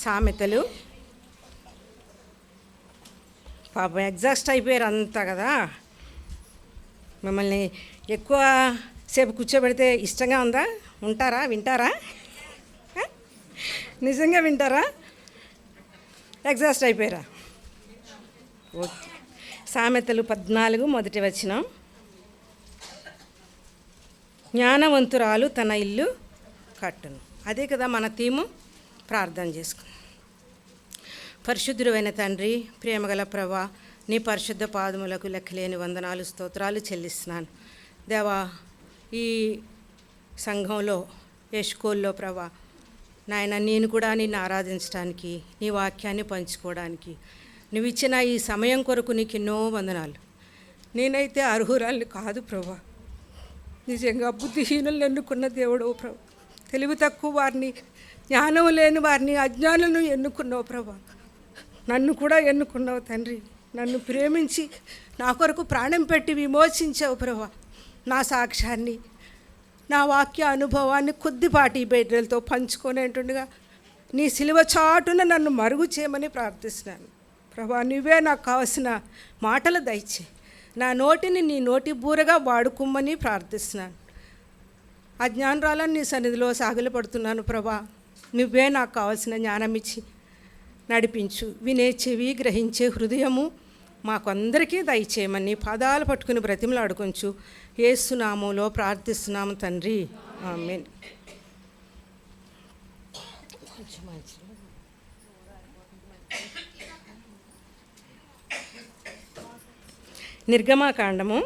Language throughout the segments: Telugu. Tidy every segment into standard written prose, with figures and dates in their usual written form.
సామెతలు. పాపం ఎగ్జాస్ట్ అయిపోయారు అంతా కదా. మిమ్మల్ని ఎక్కువ సేపు కూర్చోబెడితే ఇష్టంగా ఉందా? ఉంటారా? వింటారా? నిజంగా వింటారా? ఎగ్జాస్ట్ అయిపోయారా? ఓకే. సామెతలు 14 మొదటి వచనం. జ్ఞానవంతురాలు తన ఇల్లు కట్టును. అదే కదా మన థీము. ప్రార్థన చేసుకుని. పరిశుద్ధుడైన తండ్రి, ప్రేమగల ప్రభా, నీ పరిశుద్ధ పాదములకు లెక్కలేని వందనాలు, స్తోత్రాలు చెల్లిస్తున్నాను దేవా. ఈ సంఘంలో యెష్కోల్లో ప్రభా నాయన, నేను కూడా నిన్ను ఆరాధించడానికి, నీ వాక్యాన్ని పంచుకోవడానికి నువ్వు ఇచ్చిన ఈ సమయం కొరకు నీకు ఎన్నో వందనాలు. నేనైతే అర్హురాల్ని కాదు ప్రభా. నిజంగా బుద్ధిహీనులను ఎన్నుకున్న దేవుడు ప్రభు. తెలివి తక్కువ వారిని, జ్ఞానం లేని వారిని, అజ్ఞానులను ఎన్నుకున్నావు ప్రభా. నన్ను కూడా ఎన్నుకున్నావు తండ్రి. నన్ను ప్రేమించి నా కొరకు ప్రాణం పెట్టి విమోచించావు ప్రభా. నా సాక్ష్యాన్ని, నా వాక్య అనుభవాన్ని కొద్దిపాటి బిడ్డలతో పంచుకునేటుండగా నీ సిలువ చాటున నన్ను మరుగు చేయమని ప్రార్థిస్తున్నాను ప్రభా. నువ్వే నాకు కావలసిన మాటలు దయచే. నా నోటిని నీ నోటి బూరగా వాడుకోమని ప్రార్థిస్తున్నాను. అజ్ఞానురాలని నీ సన్నిధిలో సాగిలపడుతున్నాను ప్రభా. నువ్వే నాకు కావలసిన జ్ఞానం ఇచ్చి నడిపించు. వినే చెవి, గ్రహించే హృదయము మాకందరికీ దయచేయమని పాదాలు పట్టుకుని బ్రతిమలాడుకొంచు. యేసు నామములో ప్రార్థిస్తున్నాము తండ్రి, ఆమేన్. నిర్గమకాండము.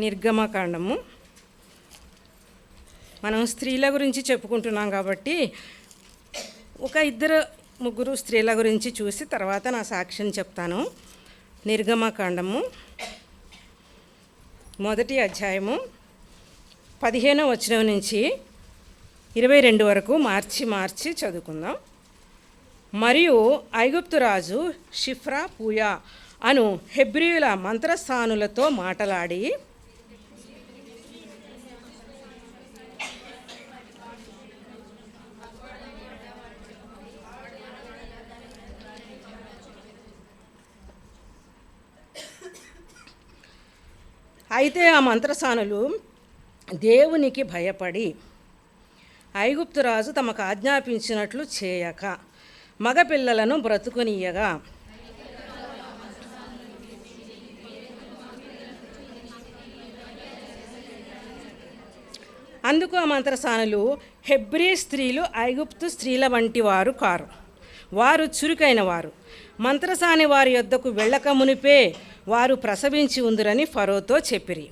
నిర్గమకాండము మనం స్త్రీల గురించి చెప్పుకుంటున్నాం కాబట్టి ఒక 2-3 స్త్రీల గురించి చూసి తర్వాత నా సాక్ష్యం చెప్తాను. నిర్గమకాండము మొదటి అధ్యాయము 15వ వచనం నుంచి 22 వరకు మార్చి చదువుకుందాం. మరియు ఐగుప్తు రాజు షిఫ్రా పూయా అను హెబ్రీయుల మంత్రస్థానులతో మాటలాడి అయితే ఆ మంత్రసానులు దేవునికి భయపడి ఐగుప్తు రాజు తమకు ఆజ్ఞాపించినట్లు చేయక మగపిల్లలను బ్రతుకునియగా అందుకు ఆ మంత్రసానులు హెబ్రీ స్త్రీలు ఐగుప్తు స్త్రీల వంటి వారు కారు, వారు చురుకైన వారు. మంత్రసాని వారి యొద్దకు వెళ్ళక మునిపే వారు ప్రసవించి ఉందిరని ఫరోతో చెప్పిరి.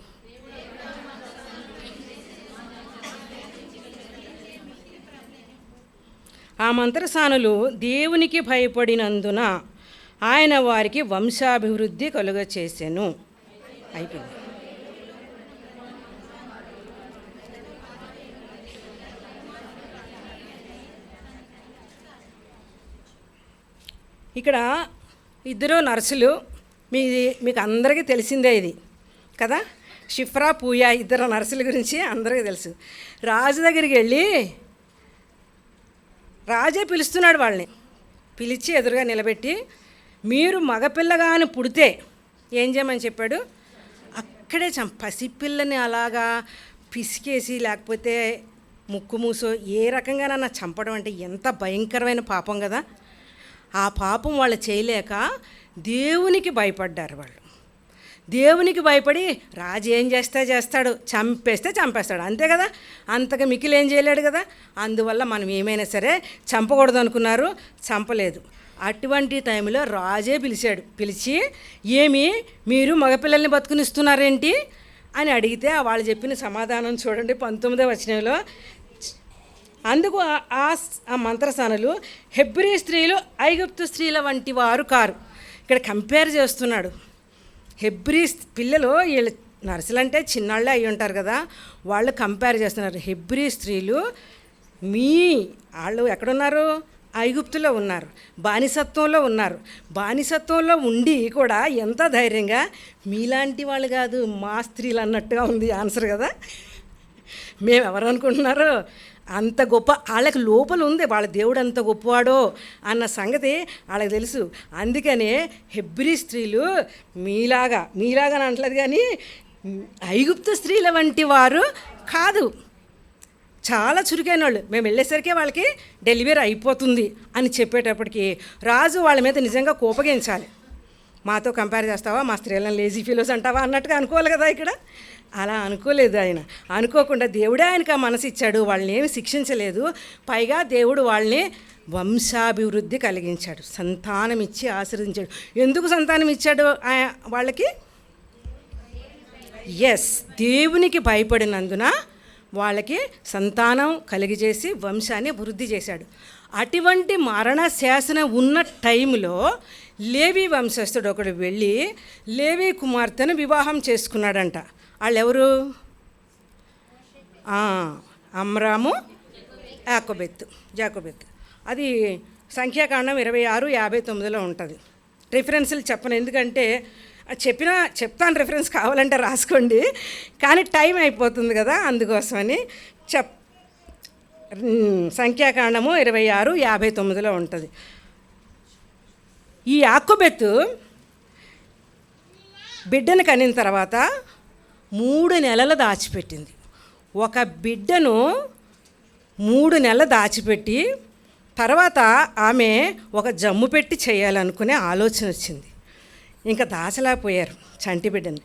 ఆ మంత్రసానులు దేవునికి భయపడినందున ఆయన వారికి వంశాభివృద్ధి కలుగచేసెను. అయిపోయింది. ఇక్కడ 2 నర్సులు, మీకు అందరికీ తెలిసిందే ఇది కదా. షిఫ్రా పూయా 2 నర్సుల గురించి అందరికీ తెలుసు. రాజు దగ్గరికి వెళ్ళి రాజే పిలుస్తున్నాడు వాళ్ళని. పిలిచి ఎదురుగా నిలబెట్టి మీరు మగపిల్లగాని పుడితే ఏం చేయమని చెప్పాడు? అక్కడే పసిపిల్లని అలాగా పిసికేసి లేకపోతే ముక్కు మూసో ఏ రకంగానన్నా చంపడం అంటే ఎంత భయంకరమైన పాపం కదా. ఆ పాపం వాళ్ళు చేయలేక దేవునికి భయపడ్డారు. వాళ్ళు దేవునికి భయపడి రాజు ఏం చేస్తాడు, చంపేస్తే చంపేస్తాడు, అంతే కదా. అంతగా మికిలి ఏం చేయలేడు కదా. అందువల్ల మనం ఏమైనా సరే చంపకూడదు అనుకున్నారు, చంపలేదు. అటువంటి టైంలో రాజే పిలిచి ఏమి మీరు మగపిల్లల్ని బతుకునిస్తున్నారేంటి అని అడిగితే వాళ్ళు చెప్పిన సమాధానం చూడండి 19వ వచనంలో. అందుకు ఆ మంత్రసానులు హెబ్రీ స్త్రీలు ఐగుప్తు స్త్రీల వంటి వారు కారు. ఇక్కడ కంపేర్ చేస్తున్నాడు. హెబ్రీ పిల్లలు, వీళ్ళు నర్సులు అంటే చిన్నాళ్ళే అయి ఉంటారు కదా, వాళ్ళు కంపేర్ చేస్తున్నారు. హెబ్రీ స్త్రీలు వాళ్ళు ఎక్కడున్నారు? ఐగుప్తులో ఉన్నారు, బానిసత్వంలో ఉన్నారు. బానిసత్వంలో ఉండి కూడా ఎంత ధైర్యంగా మీలాంటి వాళ్ళు కాదు మా స్త్రీలు అన్నట్టుగా ఉంది ఆన్సర్ కదా. మేము ఎవరు అనుకుంటున్నారు? అంత గొప్ప వాళ్ళకి లోపల ఉంది, వాళ్ళ దేవుడు అంత గొప్పవాడో అన్న సంగతి వాళ్ళకి తెలుసు. అందుకనే హెబ్రీ స్త్రీలు మీలాగా అని అంటలేదు, కానీ ఐగుప్తు స్త్రీల వంటి వారు కాదు. చాలా చురుకైన వాళ్ళు. మేము వెళ్ళేసరికి వాళ్ళకి డెలివరీ అయిపోతుంది అని చెప్పేటప్పటికి రాజు వాళ్ళ మీద నిజంగా కోపగించాలి. మాతో కంపేర్ చేస్తావా, మా స్త్రీలను లేజీ ఫీలోస్ అంటావా అన్నట్టుగా అనుకోవాలి కదా. ఇక్కడ అలా అనుకోలేదు ఆయన. అనుకోకుండా దేవుడే ఆయనకు ఆ మనసు ఇచ్చాడు, వాళ్ళని ఏమి శిక్షించలేదు. పైగా దేవుడు వాళ్ళని వంశాభివృద్ధి కలిగించాడు, సంతానం ఇచ్చి ఆశీర్వదించాడు. ఎందుకు సంతానం ఇచ్చాడు వాళ్ళకి? ఎస్, దేవునికి భయపడినందున వాళ్ళకి సంతానం కలిగజేసి వంశాన్ని వృద్ధి చేశాడు. అటువంటి మరణ శాసనం ఉన్న టైంలో లేవి వంశస్థుడు ఒకడు వెళ్ళి లేవి కుమార్తెను వివాహం చేసుకున్నాడంట. వాళ్ళెవరు? అమ్రాము, జాకోబెత్. అది సంఖ్యాకాండం 26:59 ఉంటుంది. రిఫరెన్స్లు చెప్పను, ఎందుకంటే చెప్తాను, రిఫరెన్స్ కావాలంటే రాసుకోండి, కానీ టైం అయిపోతుంది కదా, అందుకోసమని సంఖ్యాకాండము 26:59 ఉంటుంది. ఈ యాకోబెతు బిడ్డను కనిన తర్వాత 3 నెలలు దాచిపెట్టింది. ఒక బిడ్డను 3 నెలలు దాచిపెట్టి తర్వాత ఆమె ఒక జమ్ము పెట్టి చేయాలనుకునే ఆలోచన వచ్చింది. ఇంకా దాచలేకపోయారు చంటి బిడ్డని.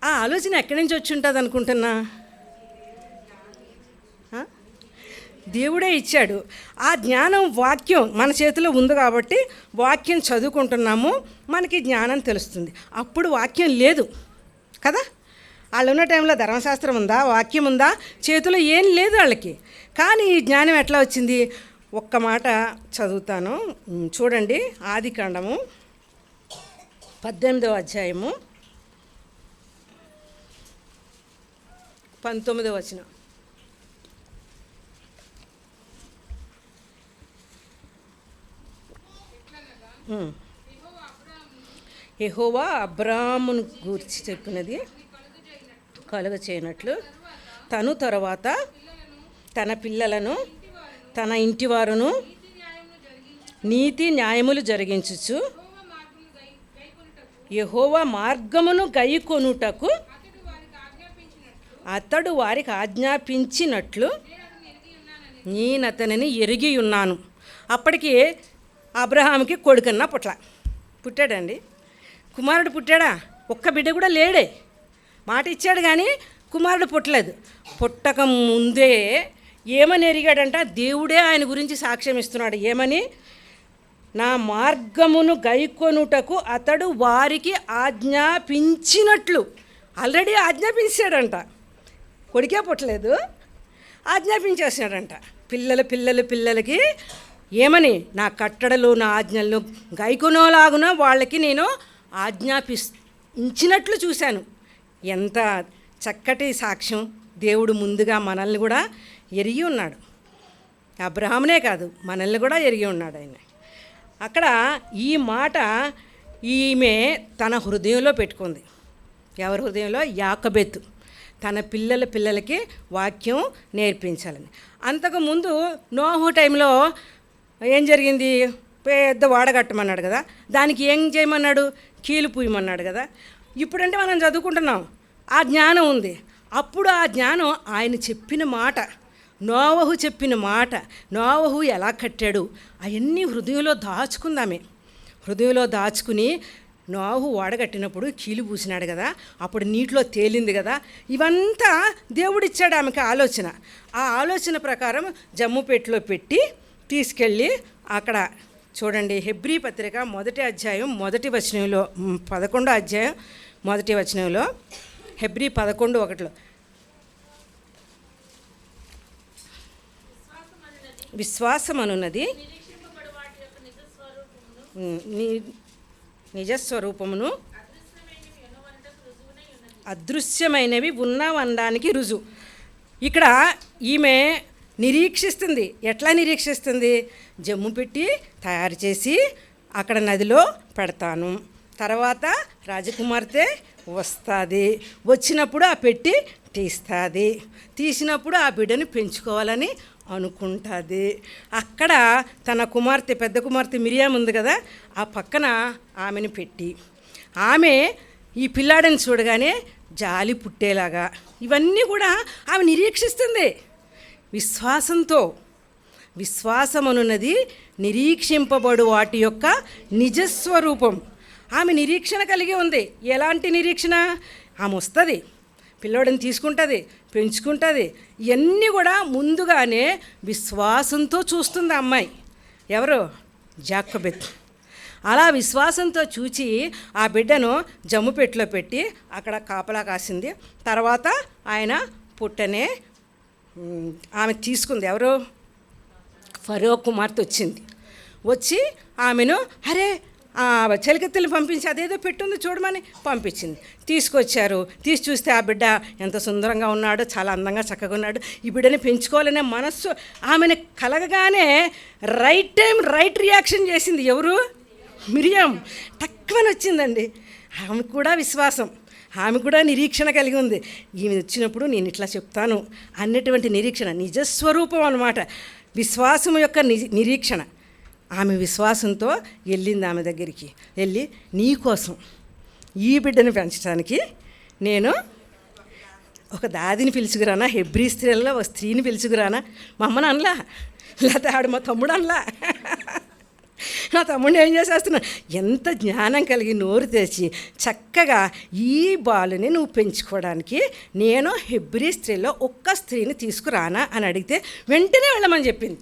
ఆ ఆలోచన ఎక్కడి నుంచి వచ్చి ఉంటుంది అనుకుంటున్నా? దేవుడే ఇచ్చాడు. ఆ జ్ఞానం వాక్యం మన చేతిలో ఉంది కాబట్టి వాక్యం చదువుకుంటున్నాము, మనకి జ్ఞానం తెలుస్తుంది. అప్పుడు వాక్యం లేదు కదా. వాళ్ళు ఉన్న టైంలో ధర్మశాస్త్రం ఉందా, వాక్యం ఉందా? చేతిలో ఏం లేదు వాళ్ళకి. కానీ ఈ జ్ఞానం ఎట్లా వచ్చింది? ఒక్క మాట చదువుతాను, చూడండి. ఆదికాండము 18వ అధ్యాయము 19వ వచనం. యెహోవా అబ్రామును గూర్చి చెప్పినది కలుగ చేయనట్లు తను తరువాత తన పిల్లలను తన ఇంటివారును నీతి న్యాయములు జరిగించుచు యెహోవా మార్గమును గైకొనుటకు అతడు వారికి ఆజ్ఞాపించినట్లు నేనతనిని ఎరిగి ఉన్నాను. అప్పటికి అబ్రహాంకి కొడుకన్నా పుట్టాడండి. కుమారుడు పుట్టాడా? ఒక్క బిడ్డ కూడా లేడే. మాట ఇచ్చాడు కానీ కుమారుడు పుట్టలేదు. పుట్టక ముందే ఏమని ఎరిగాడంట? దేవుడే ఆయన గురించి సాక్ష్యం ఇస్తున్నాడు. ఏమని? నా మార్గమును గైకొనుటకు అతడు వారికి ఆజ్ఞాపించినట్లు. ఆల్రెడీ ఆజ్ఞాపించాడంట. కొడుకే పుట్టలేదు, ఆజ్ఞాపించేసినాడంట. పిల్లలకి ఏమని? నా కట్టడలు నా ఆజ్ఞలను గైకొనలాగున వాళ్ళకి నేను ఆజ్ఞాపించినట్లు చూశాను. ఎంత చక్కటి సాక్ష్యం! దేవుడు ముందుగా మనల్ని కూడా ఎరిగి ఉన్నాడు. అబ్రహామునే కాదు, మనల్ని కూడా ఎరిగి ఉన్నాడు ఆయన. అక్కడ ఈ మాట ఈమె తన హృదయంలో పెట్టుకుంది. ఎవరి హృదయంలో? యాకోబెతు. తన పిల్లలకి వాక్యం నేర్పించాలని. అంతకుముందు నోహు టైంలో ఏం జరిగింది? పెద్ద వాడ కట్టమన్నాడు కదా, దానికి ఏం చేయమన్నాడు? కీలు పూయమన్నాడు కదా. ఇప్పుడంటే మనం చదువుకుంటున్నాం, ఆ జ్ఞానం ఉంది. అప్పుడు ఆ జ్ఞానం ఆయన చెప్పిన మాట, నోవహు చెప్పిన మాట, నోవహు ఎలా కట్టాడు అవన్నీ హృదయంలో దాచుకుందామే. హృదయంలో దాచుకుని నోవహు వాడగట్టినప్పుడు కీలు పూసినాడు కదా, అప్పుడు నీటిలో తేలింది కదా. ఇవంతా దేవుడిచ్చాడు ఆమెకి ఆలోచన. ఆ ఆలోచన ప్రకారం జమ్ముపేటలో పెట్టి తీసుకెళ్ళి అక్కడ చూడండి. హెబ్రీ పత్రిక 1వ అధ్యాయం 1వ వచనంలో, 11వ అధ్యాయం 1వ వచనంలో, హెబ్రీ 11:1 విశ్వాసమనున్నది నిజస్వరూపమును అదృశ్యమైనవి ఉన్నవనడానికి రుజువు. ఇక్కడ ఈమె నిరీక్షిస్తుంది. ఎట్లా నిరీక్షిస్తుంది? జమ్ము పెట్టి తయారు చేసి అక్కడ నదిలో పెడతాను, తర్వాత రాజకుమార్తె వస్తుంది, వచ్చినప్పుడు ఆ పెట్టి తీస్తుంది. తీసినప్పుడు ఆ బిడ్డని పెంచుకోవాలని అనుకుంటుంది. అక్కడ తన కుమార్తె, పెద్ద కుమార్తె మిరియాం ఉంది కదా, ఆ పక్కన ఆమెను పెట్టి, ఆమె ఈ పిల్లాడిని చూడగానే జాలి పుట్టేలాగా ఇవన్నీ కూడా ఆమె నిరీక్షిస్తుంది విశ్వాసంతో. విశ్వాసమనున్నది నిరీక్షింపబడు వాటి యొక్క నిజస్వరూపం. ఆమె నిరీక్షణ కలిగి ఉంది. ఎలాంటి నిరీక్షణ? ఆమె వస్తుంది, పిల్లోడిని తీసుకుంటుంది, పెంచుకుంటుంది. ఇవన్నీ కూడా ముందుగానే విశ్వాసంతో చూస్తుంది ఆ అమ్మాయి. ఎవరు? జాకోబెత్. అలా విశ్వాసంతో చూచి ఆ బిడ్డను జమ్ముపెట్టులో పెట్టి అక్కడ కాపలా కాసింది. తర్వాత ఆయన పుట్టనే ఆమె తీసుకుంది. ఎవరు? ఫరో కుమార్తె వచ్చింది. వచ్చి ఆమెను అరే చలికత్తెలు పంపించి అదేదో పెట్టుంది చూడమని పంపించింది. తీసుకొచ్చారు. తీసి చూస్తే ఆ బిడ్డ ఎంత సుందరంగా ఉన్నాడో, చాలా అందంగా చక్కగా ఉన్నాడు. ఈ బిడ్డని పెంచుకోవాలనే మనస్సు ఆమెను కలగగానే రైట్ టైం రైట్ రియాక్షన్ చేసింది. ఎవరు? మిరియాం. తక్కువని వచ్చిందండి. ఆమె కూడా విశ్వాసం, ఆమె కూడా నిరీక్షణ కలిగి ఉంది. ఈమె వచ్చినప్పుడు నేను ఇట్లా చెప్తాను అన్నటువంటి నిరీక్షణ, నిజస్వరూపం అన్నమాట. విశ్వాసం యొక్క నిరీక్షణ. ఆమె విశ్వాసంతో వెళ్ళింది ఆమె దగ్గరికి. వెళ్ళి నీ కోసం ఈ బిడ్డను పెంచడానికి నేను ఒక దాదిని పిలుచుకురానా, హెబ్రీ స్త్రీలలో ఒక స్త్రీని పిలుచుకురానా, మా అమ్మని అనలా, లేకపోతే ఆడు మా తమ్ముడు అనలా, నా తమ్ముడిని ఏం చేసేస్తున్నా. ఎంత జ్ఞానం కలిగి నోరు తెచ్చి చక్కగా ఈ బాలుని నువ్వు పెంచుకోవడానికి నేను హెబ్రీ స్త్రీలో ఒక్క స్త్రీని తీసుకురానా అని అడిగితే వెంటనే వెళ్ళమని చెప్పింది.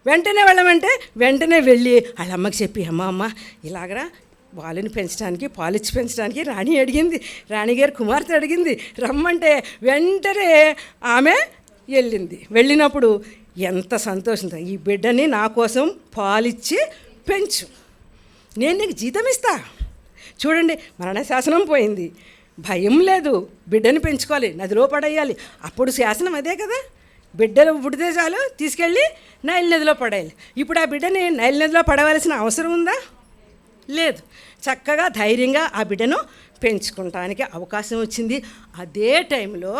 వెంటనే వెళ్ళమంటే వెంటనే వెళ్ళి వాళ్ళ అమ్మకి చెప్పి, అమ్మ ఇలాగరా బాలుని పెంచడానికి, పాలిచ్చి పెంచడానికి రాణి అడిగింది, రాణిగారి కుమార్తె అడిగింది రమ్మంటే వెంటనే ఆమె వెళ్ళింది. వెళ్ళినప్పుడు ఎంత సంతోషంతో, ఈ బిడ్డని నా కోసం పాలిచ్చి పెంచు, నేను నీకు జీతం ఇస్తా. చూడండి, మరణ శాసనం పోయింది, భయం లేదు. బిడ్డని పెంచుకోవాలి, నదిలో పడేయాలి. అప్పుడు శాసనం అదే కదా, బిడ్డలు పుడితే చాలు తీసుకెళ్ళి నైల్ నదిలో పడేయాలి. ఇప్పుడు ఆ బిడ్డని నైల్ నదిలో పడవలసిన అవసరం ఉందా? లేదు. చక్కగా ధైర్యంగా ఆ బిడ్డను పెంచుకోవటానికి అవకాశం వచ్చింది. అదే టైంలో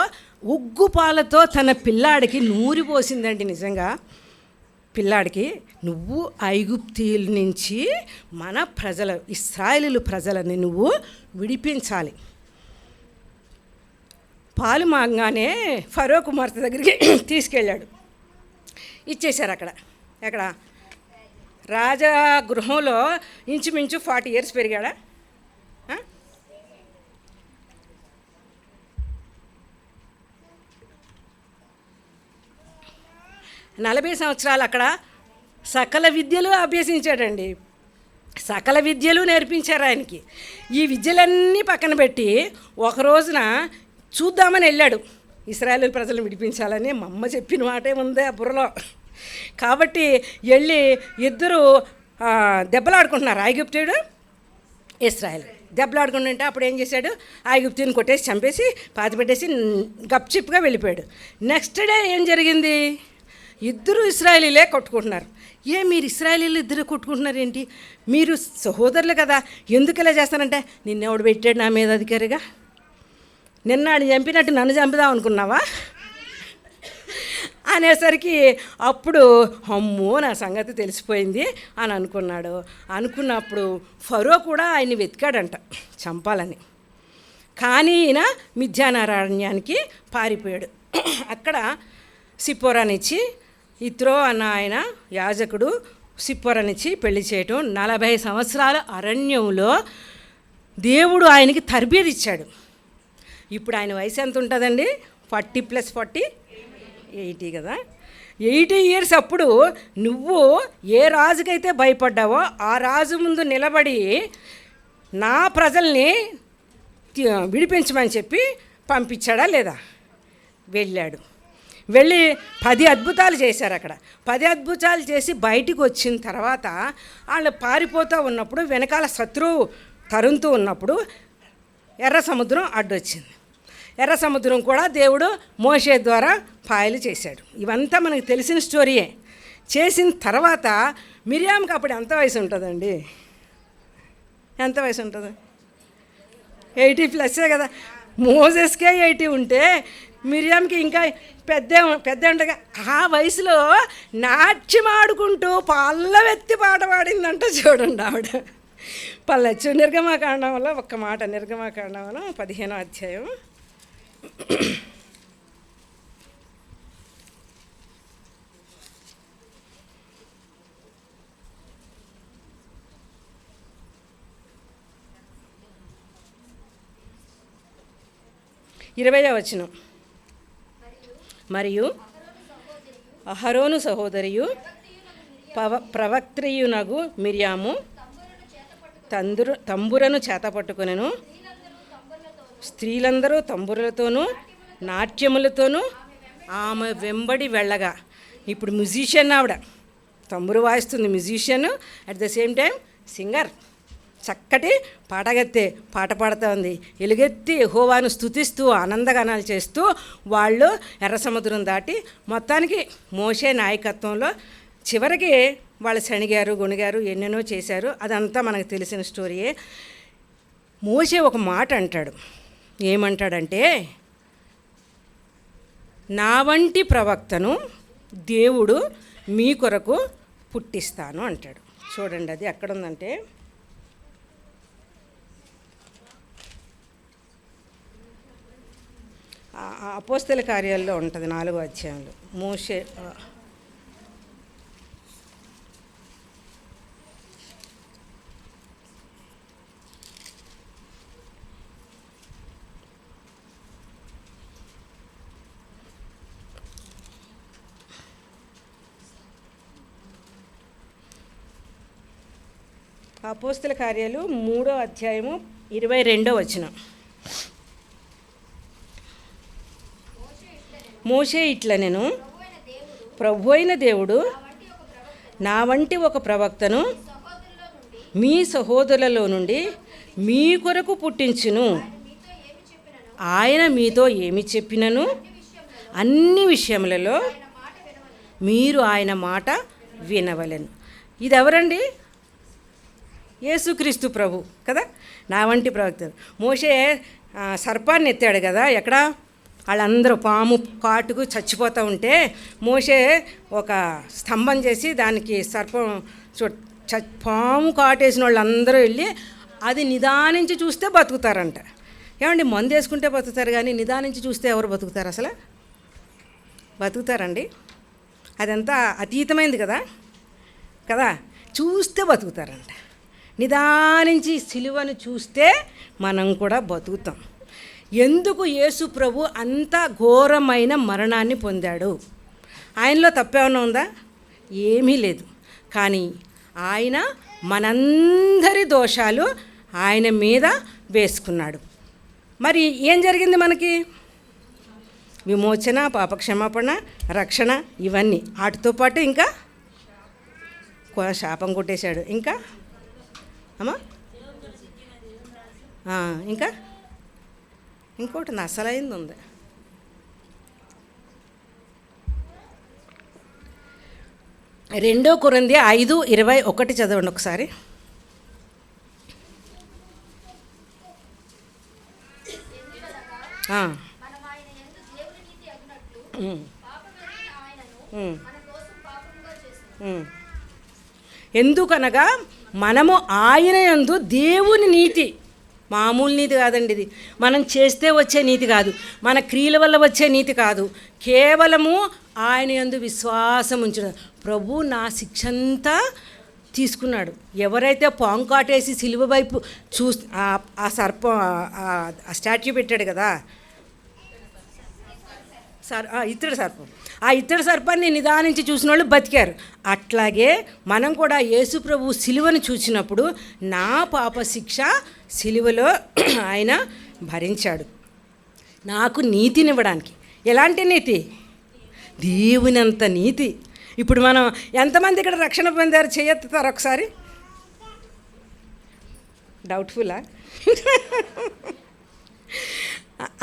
ఉగ్గుపాలతో తన పిల్లాడికి నూరి పోసిందండి. నిజంగా పిల్లాడికి, నువ్వు ఐగుప్తీయుల నుంచి మన ప్రజల, ఇశ్రాయేలు ప్రజలని నువ్వు విడిపించాలి. పాలు మాగానే ఫరో కుమార్తె దగ్గరికి తీసుకెళ్ళాడు. ఇచ్చేశారు అక్కడ. ఎక్కడ? రాజగృహంలో ఇంచుమించు 40 years పెరిగాడా? 40 సంవత్సరాలు అక్కడ సకల విద్యలు అభ్యసించాడండి. సకల విద్యలు నేర్పించారు ఆయనకి. ఈ విద్యలన్నీ పక్కన పెట్టి ఒక రోజున చూద్దామని వెళ్ళాడు. ఇశ్రాయేలు ప్రజలను విడిపించాలని మా అమ్మ చెప్పిన మాటే ఉంది ఆ బుర్రలో. కాబట్టి వెళ్ళి ఇద్దరు దెబ్బలాడుకుంటున్నారు, ఐగుప్తీయుడు, ఇశ్రాయేల్ దెబ్బలాడుకుంటుంటే అప్పుడు ఏం చేశాడు? ఐగుప్తీయుని కొట్టేసి చంపేసి పాతిపెట్టేసి గప్చిప్గా వెళ్ళిపోయాడు. నెక్స్ట్ డే ఏం జరిగింది? ఇద్దరు ఇశ్రాయేలీలే కొట్టుకుంటున్నారు. మీరు ఇశ్రాయేలీలు ఇద్దరు కొట్టుకుంటున్నారు ఏంటి? మీరు సహోదరులు కదా, ఎందుకు ఇలా చేస్తానంటే, నిన్నెవడు పెట్టాడు నా మీద అధికారిగా? నిన్నాడు చంపినట్టు నన్ను చంపుదాం అనుకున్నావా అనేసరికి అప్పుడు అమ్మో నా సంగతి తెలిసిపోయింది అని అనుకున్నాడు. అనుకున్నప్పుడు ఫరో కూడా ఆయన్ని వెతికాడంట చంపాలని. కానీ ఈయన మిథ్యానారాణ్యానికి పారిపోయాడు. అక్కడ సిప్పోరానిచ్చి, ఇత్రో అన్న ఆయన యాజకుడు సిప్పోరానిచ్చి పెళ్లి చేయటం, 40 సంవత్సరాల అరణ్యంలో దేవుడు ఆయనకి తర్బీదు ఇచ్చాడు. ఇప్పుడు ఆయన వయసు ఎంత ఉంటుందండి? 40 + 40 80 కదా. 80 years. అప్పుడు నువ్వు ఏ రాజుకైతే భయపడ్డావో ఆ రాజు ముందు నిలబడి నా ప్రజల్ని విడిపించమని చెప్పి పంపించాడా లేదా? వెళ్ళాడు. వెళ్ళి 10 అద్భుతాలు చేశారు అక్కడ. 10 అద్భుతాలు చేసి బయటికి వచ్చిన తర్వాత వాళ్ళు పారిపోతూ ఉన్నప్పుడు వెనకాల శత్రువు తరుముతూ ఉన్నప్పుడు ఎర్ర సముద్రం అడ్డొచ్చింది. ఎర్ర సముద్రం కూడా దేవుడు మోషే ద్వారా పాయలు చేశాడు. ఇవంతా మనకు తెలిసిన స్టోరీయే. చేసిన తర్వాత మిరియామ్కి అప్పుడు ఎంత వయసు ఉంటుందండి? ఎంత వయసు ఉంటుంది? 80+ కదా. మోసెస్కే 80 ఉంటే మిరియంకి ఇంకా పెద్ద పెద్ద ఉండగా ఆ వయసులో నాట్యం ఆడుకుంటూ పల్లవెత్తి పాట పాడిందంట చూడండి ఆవిడ. పల్లెచ్చు నిర్గమాకాండంలో ఒక్క మాట, నిర్గమాకాండంలో 15వ అధ్యాయం 20వ వచనం. మరియు అహరోను సహోదరియు ప్రవక్త్రియునగు మిర్యాము తంబురను చేతపట్టుకొనెను. స్త్రీలందరూ తంబురలతోనూ నాట్యములతోనూ ఆమె వెంబడి వెళ్ళగా. ఇప్పుడు మ్యూజిషియన్ ఆవిడ, తంబురు వాయిస్తుంది, musician at the same time singer. చక్కటి పాటగత్తె పాట పాడుతూ ఉంది. ఎలుగెత్తి యెహోవాను స్తుతిస్తూ ఆనందగానాలు చేస్తూ వాళ్ళు ఎర్ర సముద్రం దాటి మొత్తానికి మోషే నాయకత్వంలో చివరికి వాళ్ళు శనిగారు, గొణిగారు, ఎన్నెన్నో చేశారు. అదంతా మనకు తెలిసిన స్టోరీయే. మోషే ఒక మాట అంటాడు. ఏమంటాడంటే, నా వంటి ప్రవక్తను దేవుడు మీ కొరకు పుట్టిస్తాను అంటాడు. చూడండి అది ఎక్కడుందంటే, అపోస్తల కార్యాల్లో ఉంటుంది 4వ అధ్యాయంలో. మోషే అపోస్తల కార్యాలు 3వ అధ్యాయము 22వ వచనం. మోషే ఇట్లా, నేను ప్రభు అయిన దేవుడు నా వంటి ఒక ప్రవక్తను మీ సహోదరులలో నుండి మీ కొరకు పుట్టించును. ఆయన మీతో ఏమి చెప్పినను అన్ని విషయములలో మీరు ఆయన మాట వినవలెను. ఇది ఎవరండి? యేసుక్రీస్తు ప్రభు కదా, నా వంటి ప్రవక్త. మోషే సర్పాన్ని ఎత్తాడు కదా, ఎక్కడ వాళ్ళందరూ పాము కాటుకు చచ్చిపోతూ ఉంటే మోషే ఒక స్తంభం చేసి దానికి సర్పం పాము కాటేసిన వాళ్ళందరూ వెళ్ళి అది నిదానించి చూస్తే బతుకుతారంట. ఏమండి, మందు వేసుకుంటే బతుకుతారు కానీ నిదానించి చూస్తే ఎవరు బతుకుతారు? అసలు బతుకుతారండి? అదంతా అతీతమైంది కదా కదా, చూస్తే బతుకుతారంట. నిదానించి సిలువను చూస్తే మనం కూడా బతుకుతాం. ఎందుకు యేసు ప్రభు అంత ఘోరమైన మరణాన్ని పొందాడు? ఆయనలో తప్పేమన్నా ఉందా? ఏమీ లేదు. కానీ ఆయన మనందరి దోషాలు ఆయన మీద వేసుకున్నాడు. మరి ఏం జరిగింది మనకి? విమోచన, పాపక్షమాపణ, రక్షణ, ఇవన్నీ. వాటితో పాటు ఇంకా శాపం కొట్టేశాడు. ఇంకా అమ్మా ఇంకా ఇంకోటి అసలైంది ఉంది. రెండో కొరింథీ 5:21 చదవండి ఒకసారి. ఎందుకనగా మనము ఆయన యందు దేవుని నీతి, మామూలు నీతి కాదండి ఇది, మనం చేస్తే వచ్చే నీతి కాదు, మన క్రియల వల్ల వచ్చే నీతి కాదు, కేవలము ఆయన యందు విశ్వాసం ఉంచడం. ప్రభు నా శిక్షంతా తీసుకున్నాడు. ఎవరైతే పాము కాటేసి సిలువ వైపు ఆ సర్పం ఆ స్టాట్యూ పెట్టాడు కదా, ఇత్తడి సర్పం, ఆ ఇత్తడి సర్పాన్ని నిదానించి చూసిన వాళ్ళు బతికారు. అట్లాగే మనం కూడా యేసు ప్రభు సిలువను చూసినప్పుడు నా పాప శిక్ష సిలువలో ఆయన భరించాడు నాకు నీతినివ్వడానికి. ఎలాంటి నీతి? దేవునంత నీతి. ఇప్పుడు మనం ఎంతమంది ఇక్కడ రక్షణ పొందారు? చేయెత్తుతారు ఒకసారి. డౌట్ఫుల్లా?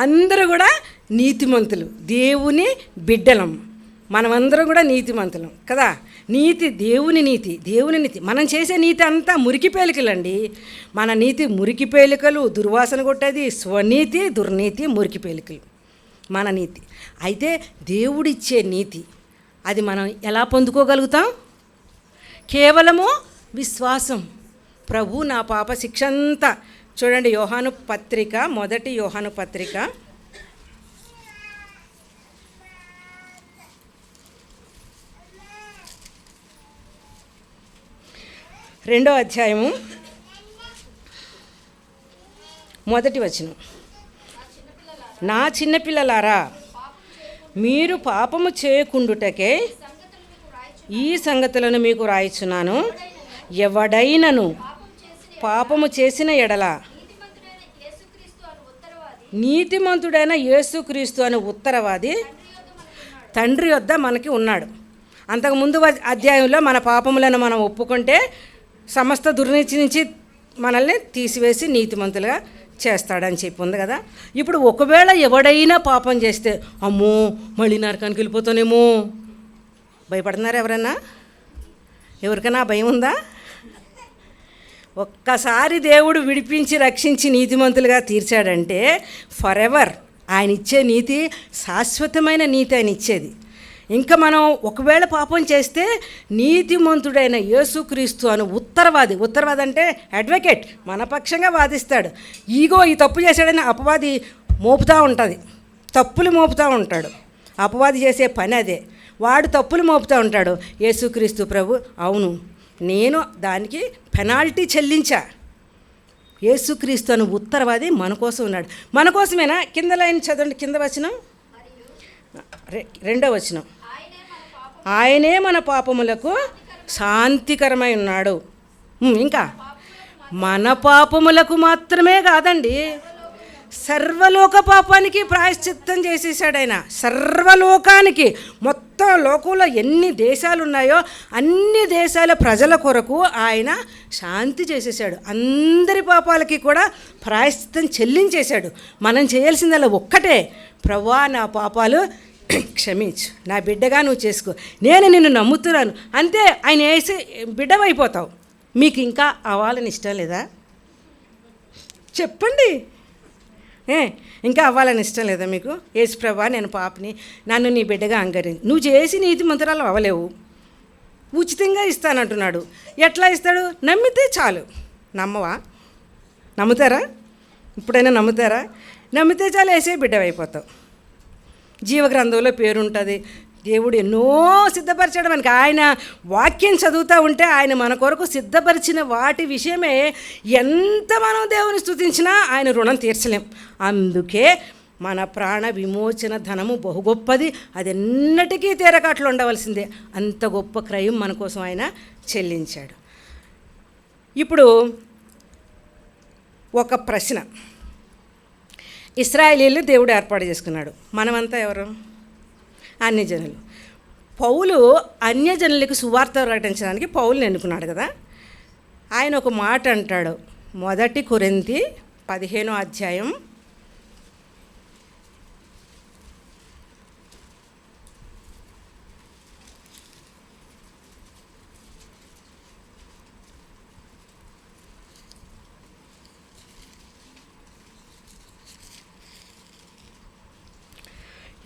అందరూ కూడా నీతిమంతులు, దేవుని బిడ్డలం. మనమందరం కూడా నీతిమంతులం కదా. నీతి దేవుని నీతి, దేవుని నీతి. మనం చేసే నీతి అంతా మురికి పేలికలండి. మన నీతి మురికి పేలికలు, దుర్వాసన కొట్టేది, స్వనీతి, దుర్నీతి, మురికి పేలికలు. మన నీతి. అయితే దేవుడిచ్చే నీతి అది మనం ఎలా పొందుకోగలుగుతాం? కేవలము విశ్వాసం. ప్రభు నా పాప శిక్ష అంతా చూడండి, యోహాను పత్రిక, మొదటి యోహాను పత్రిక 2వ అధ్యాయము 1వ వచనం. నా చిన్నపిల్లలారా, మీరు పాపము చేయకుండుటకే ఈ సంగతులను మీకు రాయిచున్నాను. ఎవడైనను పాపము చేసిన ఎడల నీతిమంతుడైన యేసుక్రీస్తు అనే ఉత్తరవాది తండ్రి వద్ద మనకి ఉన్నాడు. అంతకుముందు అధ్యాయంలో మన పాపములను మనం ఒప్పుకుంటే సమస్త దుర్నీతి నుంచి మనల్ని తీసివేసి నీతిమంతులుగా చేస్తాడని చెప్పి ఉంది కదా. ఇప్పుడు ఒకవేళ ఎవడైనా పాపం చేస్తే అమ్మో మళ్ళీ నరకానికి వెళ్ళిపోతానేమో భయపడుతున్నారు ఎవరన్నా? ఎవరికైనా భయం ఉందా? ఒక్కసారి దేవుడు విడిపించి రక్షించి నీతిమంతులుగా తీర్చాడంటే ఫర్ ఎవర్ ఆయన ఇచ్చే నీతి శాశ్వతమైన నీతి ఆయన ఇచ్చేది. ఇంకా మనం ఒకవేళ పాపం చేస్తే నీతిమంతుడైన యేసుక్రీస్తు అని ఉత్తరవాది అంటే అడ్వకేట్, మన పక్షంగా వాదిస్తాడు. ఈగో ఈ తప్పు చేశాడని అపవాది మోపుతూ ఉంటుంది, తప్పులు మోపుతూ ఉంటాడు. అపవాది చేసే పని అదే, వాడు తప్పులు మోపుతూ ఉంటాడు. యేసుక్రీస్తు ప్రభు అవును నేను దానికి పెనాల్టీ చెల్లించా. యేసుక్రీస్తు అని ఉత్తరవాది మన కోసం ఉన్నాడు. మన కోసమేనా? కింద లైన్ చదవండి, కింద వచనం 2వ వచనం. ఆయనే మన పాపములకు శాంతికరమై ఉన్నాడు. ఇంకా మన పాపములకు మాత్రమే కాదండి, సర్వలోక పాపానికి ప్రాయశ్చిత్తం చేసేసాడు ఆయన. సర్వలోకానికి, మొత్తం లోకంలో ఎన్ని దేశాలు ఉన్నాయో అన్ని దేశాల ప్రజల కొరకు ఆయన శాంతి చేసేసాడు. అందరి పాపాలకి కూడా ప్రాయశ్చిత్తం చెల్లించేశాడు. మనం చేయాల్సిందల్లా ఒక్కటే, ప్రభువా నా పాపాలు క్షమించు, నా బిడ్డగా నువ్వు చేసుకో, నేను నిన్ను నమ్ముతున్నాను అంతే. ఆయన వేసి బిడ్డవైపోతావు. మీకు ఇంకా అవ్వాలని ఇష్టం లేదా? చెప్పండి. ఇంకా అవ్వాలని ఇష్టం లేదా మీకు? యేసు ప్రభువా నేను పాపని, నన్ను నీ బిడ్డగా అంగరించి, నువ్వు చేసి నీతి మంత్రాలు అవ్వలేవు, ఉచితంగా ఇస్తానంటున్నాడు. ఎట్లా ఇస్తాడు? నమ్మితే చాలు. నమ్మవా? నమ్ముతారా? ఇప్పుడైనా నమ్ముతారా? నమ్మితే చాలు, వేసే బిడ్డవైపోతావు. జీవగ్రంథంలో పేరుంటుంది. దేవుడు ఎన్నో సిద్ధపరిచాడు మనకి. ఆయన వాక్యం చదువుతూ ఉంటే ఆయన మన కొరకు సిద్ధపరిచిన వాటి విషయమే ఎంత మనం దేవుని స్తుతించినా ఆయన రుణం తీర్చలేం. అందుకే మన ప్రాణ విమోచన ధనము బహు గొప్పది, అది ఎన్నటికీ తీరకాట్లు ఉండవలసిందే. అంత గొప్ప క్రయం మన కోసం ఆయన చెల్లించాడు. ఇప్పుడు ఒక ప్రశ్న. ఇశ్రాయేలీయులు దేవుడు ఏర్పాటు చేసుకున్నాడు, మనమంతా ఎవరు? అన్యజనులు. పౌలు అన్యజనులకు సువార్త ప్రకటించడానికి పౌలుని ఎన్నుకున్నాడు కదా. ఆయన ఒక మాట అంటాడు, 1 కొరింథీ 15వ అధ్యాయం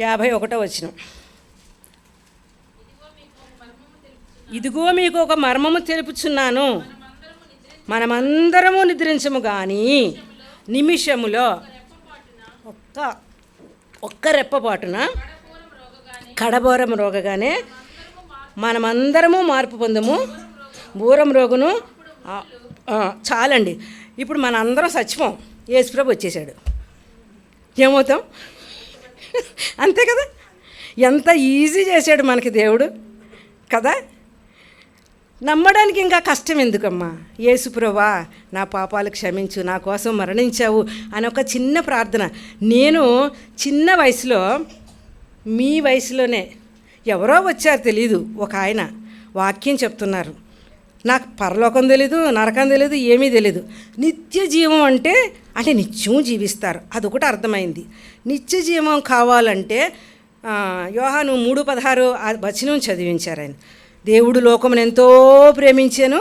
51వ వచనం. ఇదిగో మీకు ఒక మర్మము తెలుపుచున్నాను, మనమందరము నిద్రించము కానీ నిమిషములో ఒక్క రెప్పపాటున కడబోరం రోగగానే మనమందరము మార్పు పొందము. బూరం రోగును చాలండి. ఇప్పుడు మన అందరం చచ్చిపోం, యేసుప్రభు వచ్చేసాడు, ఏమవుతాం? అంతే కదా. ఎంత ఈజీ చేశాడు మనకి దేవుడు కదా. నమ్మడానికి ఇంకా కష్టం ఎందుకమ్మా? యేసుప్రభా నా పాపాలు క్షమించు, నా కోసం మరణించావు అని ఒక చిన్న ప్రార్థన. నేను చిన్న వయసులో, మీ వయసులోనే ఎవరో వచ్చారు తెలీదు, ఒక ఆయన వాక్యం చెప్తున్నారు. నాకు పరలోకం తెలీదు, నరకం తెలీదు, ఏమీ తెలీదు. నిత్య జీవం అంటే నిత్యం జీవిస్తారు, అదొకటి అర్థమైంది. నిత్య జీవం కావాలంటే యోహాను 3:16 వచనం చదివించారు. ఆయన దేవుడు లోకమును ఎంతో ప్రేమించాను,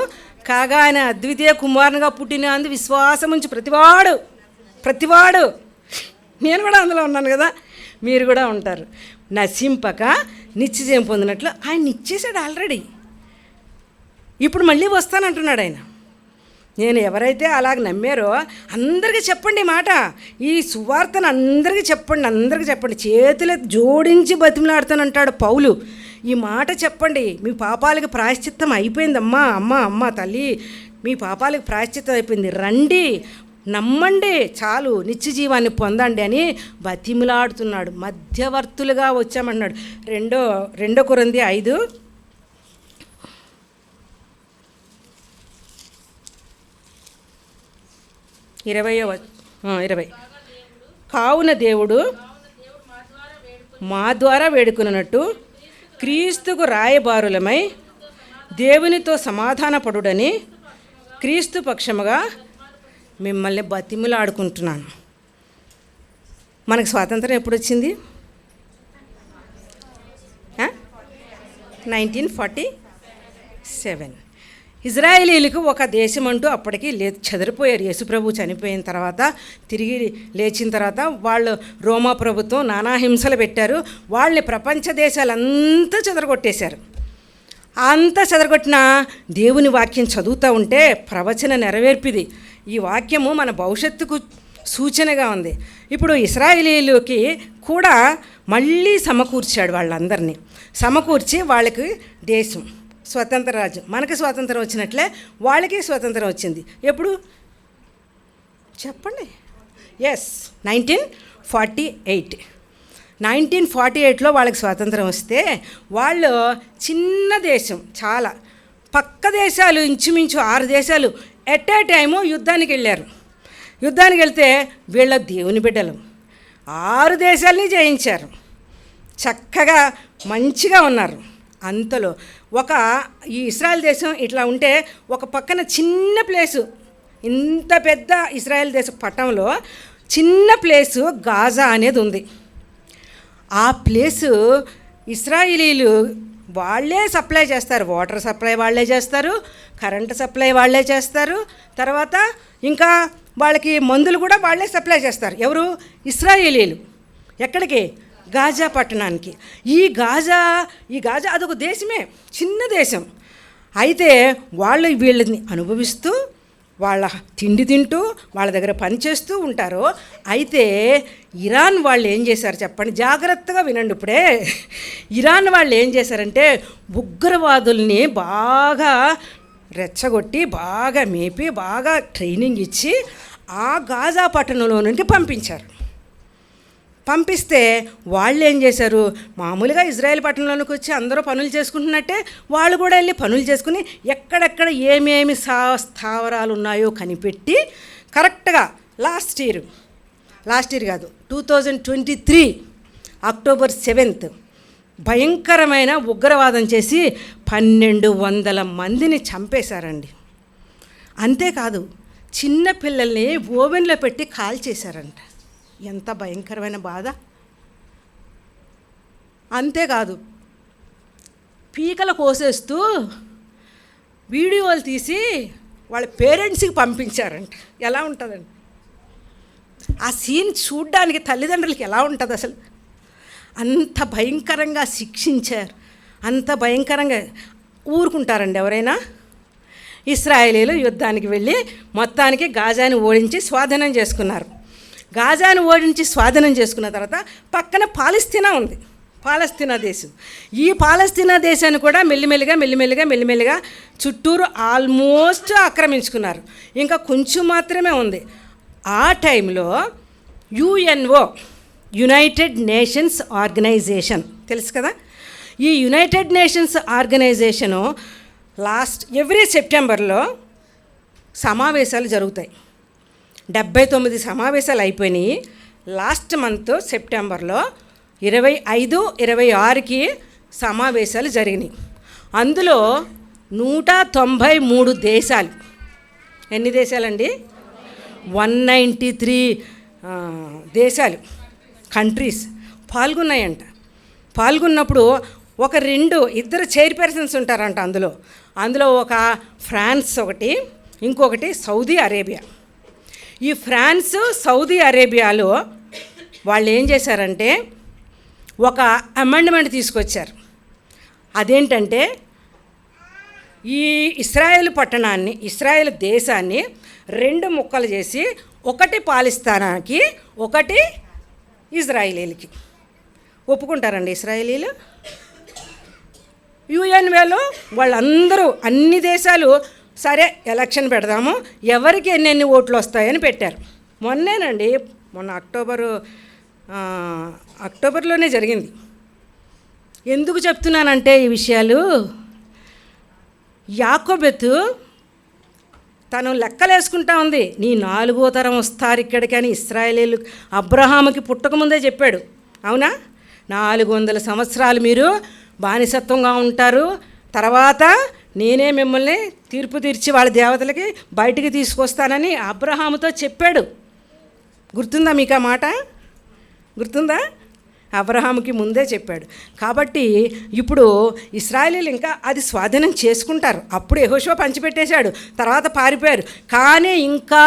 కాగా ఆయన అద్వితీయ కుమారునిగా పుట్టినందు విశ్వాసం ఉంచి ప్రతివాడు, నేను కూడా అందులో ఉన్నాను కదా, మీరు కూడా ఉంటారు. నశింపక నిత్యజీవం పొందినట్లు ఆయన ఇచ్చేసాడు ఆల్రెడీ. ఇప్పుడు మళ్ళీ వస్తానంటున్నాడు ఆయన. నేను ఎవరైతే అలాగ నమ్మారో అందరికీ చెప్పండి ఈ మాట, ఈ సువార్తను అందరికీ చెప్పండి, చేతులు జోడించి బతిమలాడుతానంటాడు పౌలు. ఈ మాట చెప్పండి, మీ పాపాలకు ప్రాయశ్చిత్తం అయిపోయిందమ్మా, అమ్మ తల్లి, మీ పాపాలకు ప్రాయశ్చిత్తం అయిపోయింది, రండి నమ్మండి చాలు, నిత్య జీవాన్ని పొందండి అని బతిమలాడుతున్నాడు. మధ్యవర్తులుగా వచ్చామన్నాడు. రెండో కొరింథీ 5:20. కావున దేవుడు మా ద్వారా వేడుకున్నట్టు క్రీస్తుకు రాయబారులమై దేవునితో సమాధానపడుడని క్రీస్తు పక్షముగా మిమ్మల్ని బతిమలాడుకుంటున్నాను. మనకు స్వాతంత్రం ఎప్పుడు వచ్చింది? 1947. ఇజ్రాయేలీలకు ఒక దేశం అంటూ అప్పటికి చెదిరిపోయారు. యేసుప్రభు చనిపోయిన తర్వాత, తిరిగి లేచిన తర్వాత వాళ్ళు రోమా ప్రభుత్వం నానా హింసలు పెట్టారు. వాళ్ళని ప్రపంచ దేశాలంతా చెదరగొట్టేశారు. అంతా చెదరగొట్టిన దేవుని వాక్యం చదువుతూ ఉంటే ప్రవచన నెరవేర్పిది. ఈ వాక్యము మన భవిష్యత్తుకు సూచనగా ఉంది. ఇప్పుడు ఇశ్రాయేలీయులకి కూడా మళ్ళీ సమకూర్చాడు. వాళ్ళందరినీ సమకూర్చి వాళ్ళకి దేశం, స్వతంత్ర రాజ్యం. మనకి స్వాతంత్రం వచ్చినట్లే వాళ్ళకి స్వాతంత్రం వచ్చింది. ఎప్పుడు చెప్పండి? 1948. 1948లో వాళ్ళకి స్వాతంత్రం వస్తే వాళ్ళు చిన్న దేశం, చాలా పక్క దేశాలు ఇంచుమించు 6 దేశాలు ఎట్ ఏ టైము యుద్ధానికి వెళ్ళారు. యుద్ధానికి వెళ్తే వీళ్ళ దేవుని బిడ్డలు 6 దేశాలని జయించారు. చక్కగా మంచిగా ఉన్నారు. అంతలో ఈ ఇశ్రాయేల్ దేశం ఇట్లా ఉంటే ఒక పక్కన చిన్న ప్లేసు, ఇంత పెద్ద ఇశ్రాయేల్ దేశ పట్టణంలో చిన్న ప్లేసు గాజా అనేది ఉంది. ఆ ప్లేసు ఇశ్రాయేలీలు వాళ్ళే సప్లై చేస్తారు. వాటర్ సప్లై వాళ్ళే చేస్తారు, కరెంటు సప్లై వాళ్ళే చేస్తారు, తర్వాత ఇంకా వాళ్ళకి మందులు కూడా వాళ్ళే సప్లై చేస్తారు. ఎవరు? ఇశ్రాయేలీలు. ఎక్కడికి? గాజా పట్టణానికి. ఈ గాజా అదొక దేశమే, చిన్న దేశం. అయితే వాళ్ళు వీళ్ళని అనుభవిస్తూ వాళ్ళ తిండి తింటూ వాళ్ళ దగ్గర పనిచేస్తూ ఉంటారు. అయితే ఇరాన్ వాళ్ళు ఏం చేశారు చెప్పండి, జాగ్రత్తగా వినండి. ఇప్పుడే ఇరాన్ వాళ్ళు ఏం చేశారంటే ఉగ్రవాదుల్ని బాగా రెచ్చగొట్టి, బాగా మేపి, బాగా ట్రైనింగ్ ఇచ్చి ఆ గాజా పట్టణంలో నుండి పంపిస్తే వాళ్ళు ఏం చేశారు, మామూలుగా ఇజ్రాయెల్ పట్టణంలోనికి వచ్చి అందరూ పనులు చేసుకుంటున్నట్టే వాళ్ళు కూడా వెళ్ళి పనులు చేసుకుని ఎక్కడెక్కడ ఏమేమి స్థావరాలు ఉన్నాయో కనిపెట్టి కరెక్ట్గా లాస్ట్ ఇయర్ కాదు 2023 అక్టోబర్ 7th భయంకరమైన ఉగ్రవాదం చేసి 1200 మందిని చంపేశారండి. అంతేకాదు చిన్న పిల్లల్ని ఓవెన్లో పెట్టి కాల్చేశారంట. ఎంత భయంకరమైన బాధ! అంతేకాదు పీకలు కోసేస్తూ వీడియోలు తీసి వాళ్ళ పేరెంట్స్కి పంపించారంట. ఎలా ఉంటుందండి ఆ సీన్ చూడ్డానికి? తల్లిదండ్రులకి ఎలా ఉంటుంది అసలు? అంత భయంకరంగా శిక్షించారు. అంత భయంకరంగా ఊరుకుంటారండి ఎవరైనా? ఇశ్రాయేలీలు యుద్ధానికి వెళ్ళి మొత్తానికి గాజాని ఓడించి స్వాధీనం చేసుకున్నారు. గాజాను ఓడించి స్వాధీనం చేసుకున్న తర్వాత పక్కన పాలస్తీనా ఉంది, పాలస్తీనా దేశం. ఈ పాలస్తీనా దేశాన్ని కూడా మెల్లిమెల్లిగా చుట్టూరు ఆల్మోస్ట్ ఆక్రమించుకున్నారు. ఇంకా కొంచెం మాత్రమే ఉంది. ఆ టైంలో యుఎన్ఓ, యునైటెడ్ నేషన్స్ ఆర్గనైజేషన్ తెలుసు కదా, ఈ యునైటెడ్ నేషన్స్ ఆర్గనైజేషను ఎవ్రీ సెప్టెంబర్లో సమావేశాలు జరుగుతాయి. 79 సమావేశాలు అయిపోయినాయి. లాస్ట్ మంత్ సెప్టెంబర్లో 25, 26కి సమావేశాలు జరిగినాయి. అందులో 193 దేశాలు, ఎన్ని దేశాలండి? 193 దేశాలు, కంట్రీస్ పాల్గొన్నాయంట. పాల్గొన్నప్పుడు ఇద్దరు చైర్పర్సన్స్ ఉంటారంట. అందులో ఒక ఫ్రాన్స్ ఒకటి, ఇంకొకటి సౌదీ అరేబియా. ఈ ఫ్రాన్స్, సౌదీ అరేబియాలో వాళ్ళు ఏం చేశారంటే ఒక అమెండ్మెంట్ తీసుకొచ్చారు. అదేంటంటే ఈ ఇశ్రాయేలు పట్టణాన్ని, ఇశ్రాయేల్ దేశాన్ని 2 ముక్కలు చేసి ఒకటి పాలిస్తానానికి, ఒకటి ఇజ్రాయిలీలకి. ఒప్పుకుంటారండి ఇశ్రాయేలీలు? యుఎన్ వేలో వాళ్ళందరూ అన్ని దేశాలు సరే ఎలక్షన్ పెడదాము, ఎవరికి ఎన్నెన్ని ఓట్లు వస్తాయని పెట్టారు. మొన్నేనండి, మొన్న అక్టోబర్లోనే జరిగింది. ఎందుకు చెప్తున్నానంటే ఈ విషయాలు, యాకోబెతు తను లెక్కలేసుకుంటా ఉంది, నీ 4వ తరం వస్తారు ఇక్కడికి అని ఇశ్రాయేలీలు అబ్రహాముకి పుట్టకముందే చెప్పాడు. అవునా? 400 సంవత్సరాలు మీరు బానిసత్వంగా ఉంటారు, తర్వాత నేనే మిమ్మల్ని తీర్పు తీర్చి వాళ్ళ దేవతలకి బయటికి తీసుకొస్తానని అబ్రహాముతో చెప్పాడు. గుర్తుందా మీకు ఆ మాట? గుర్తుందా? అబ్రహాముకి ముందే చెప్పాడు. కాబట్టి ఇప్పుడు ఇశ్రాయేలీలు ఇంకా అది స్వాధీనం చేసుకుంటారు. అప్పుడు యెహోషువ పంచిపెట్టేశాడు, తర్వాత పారిపోయారు. కానీ ఇంకా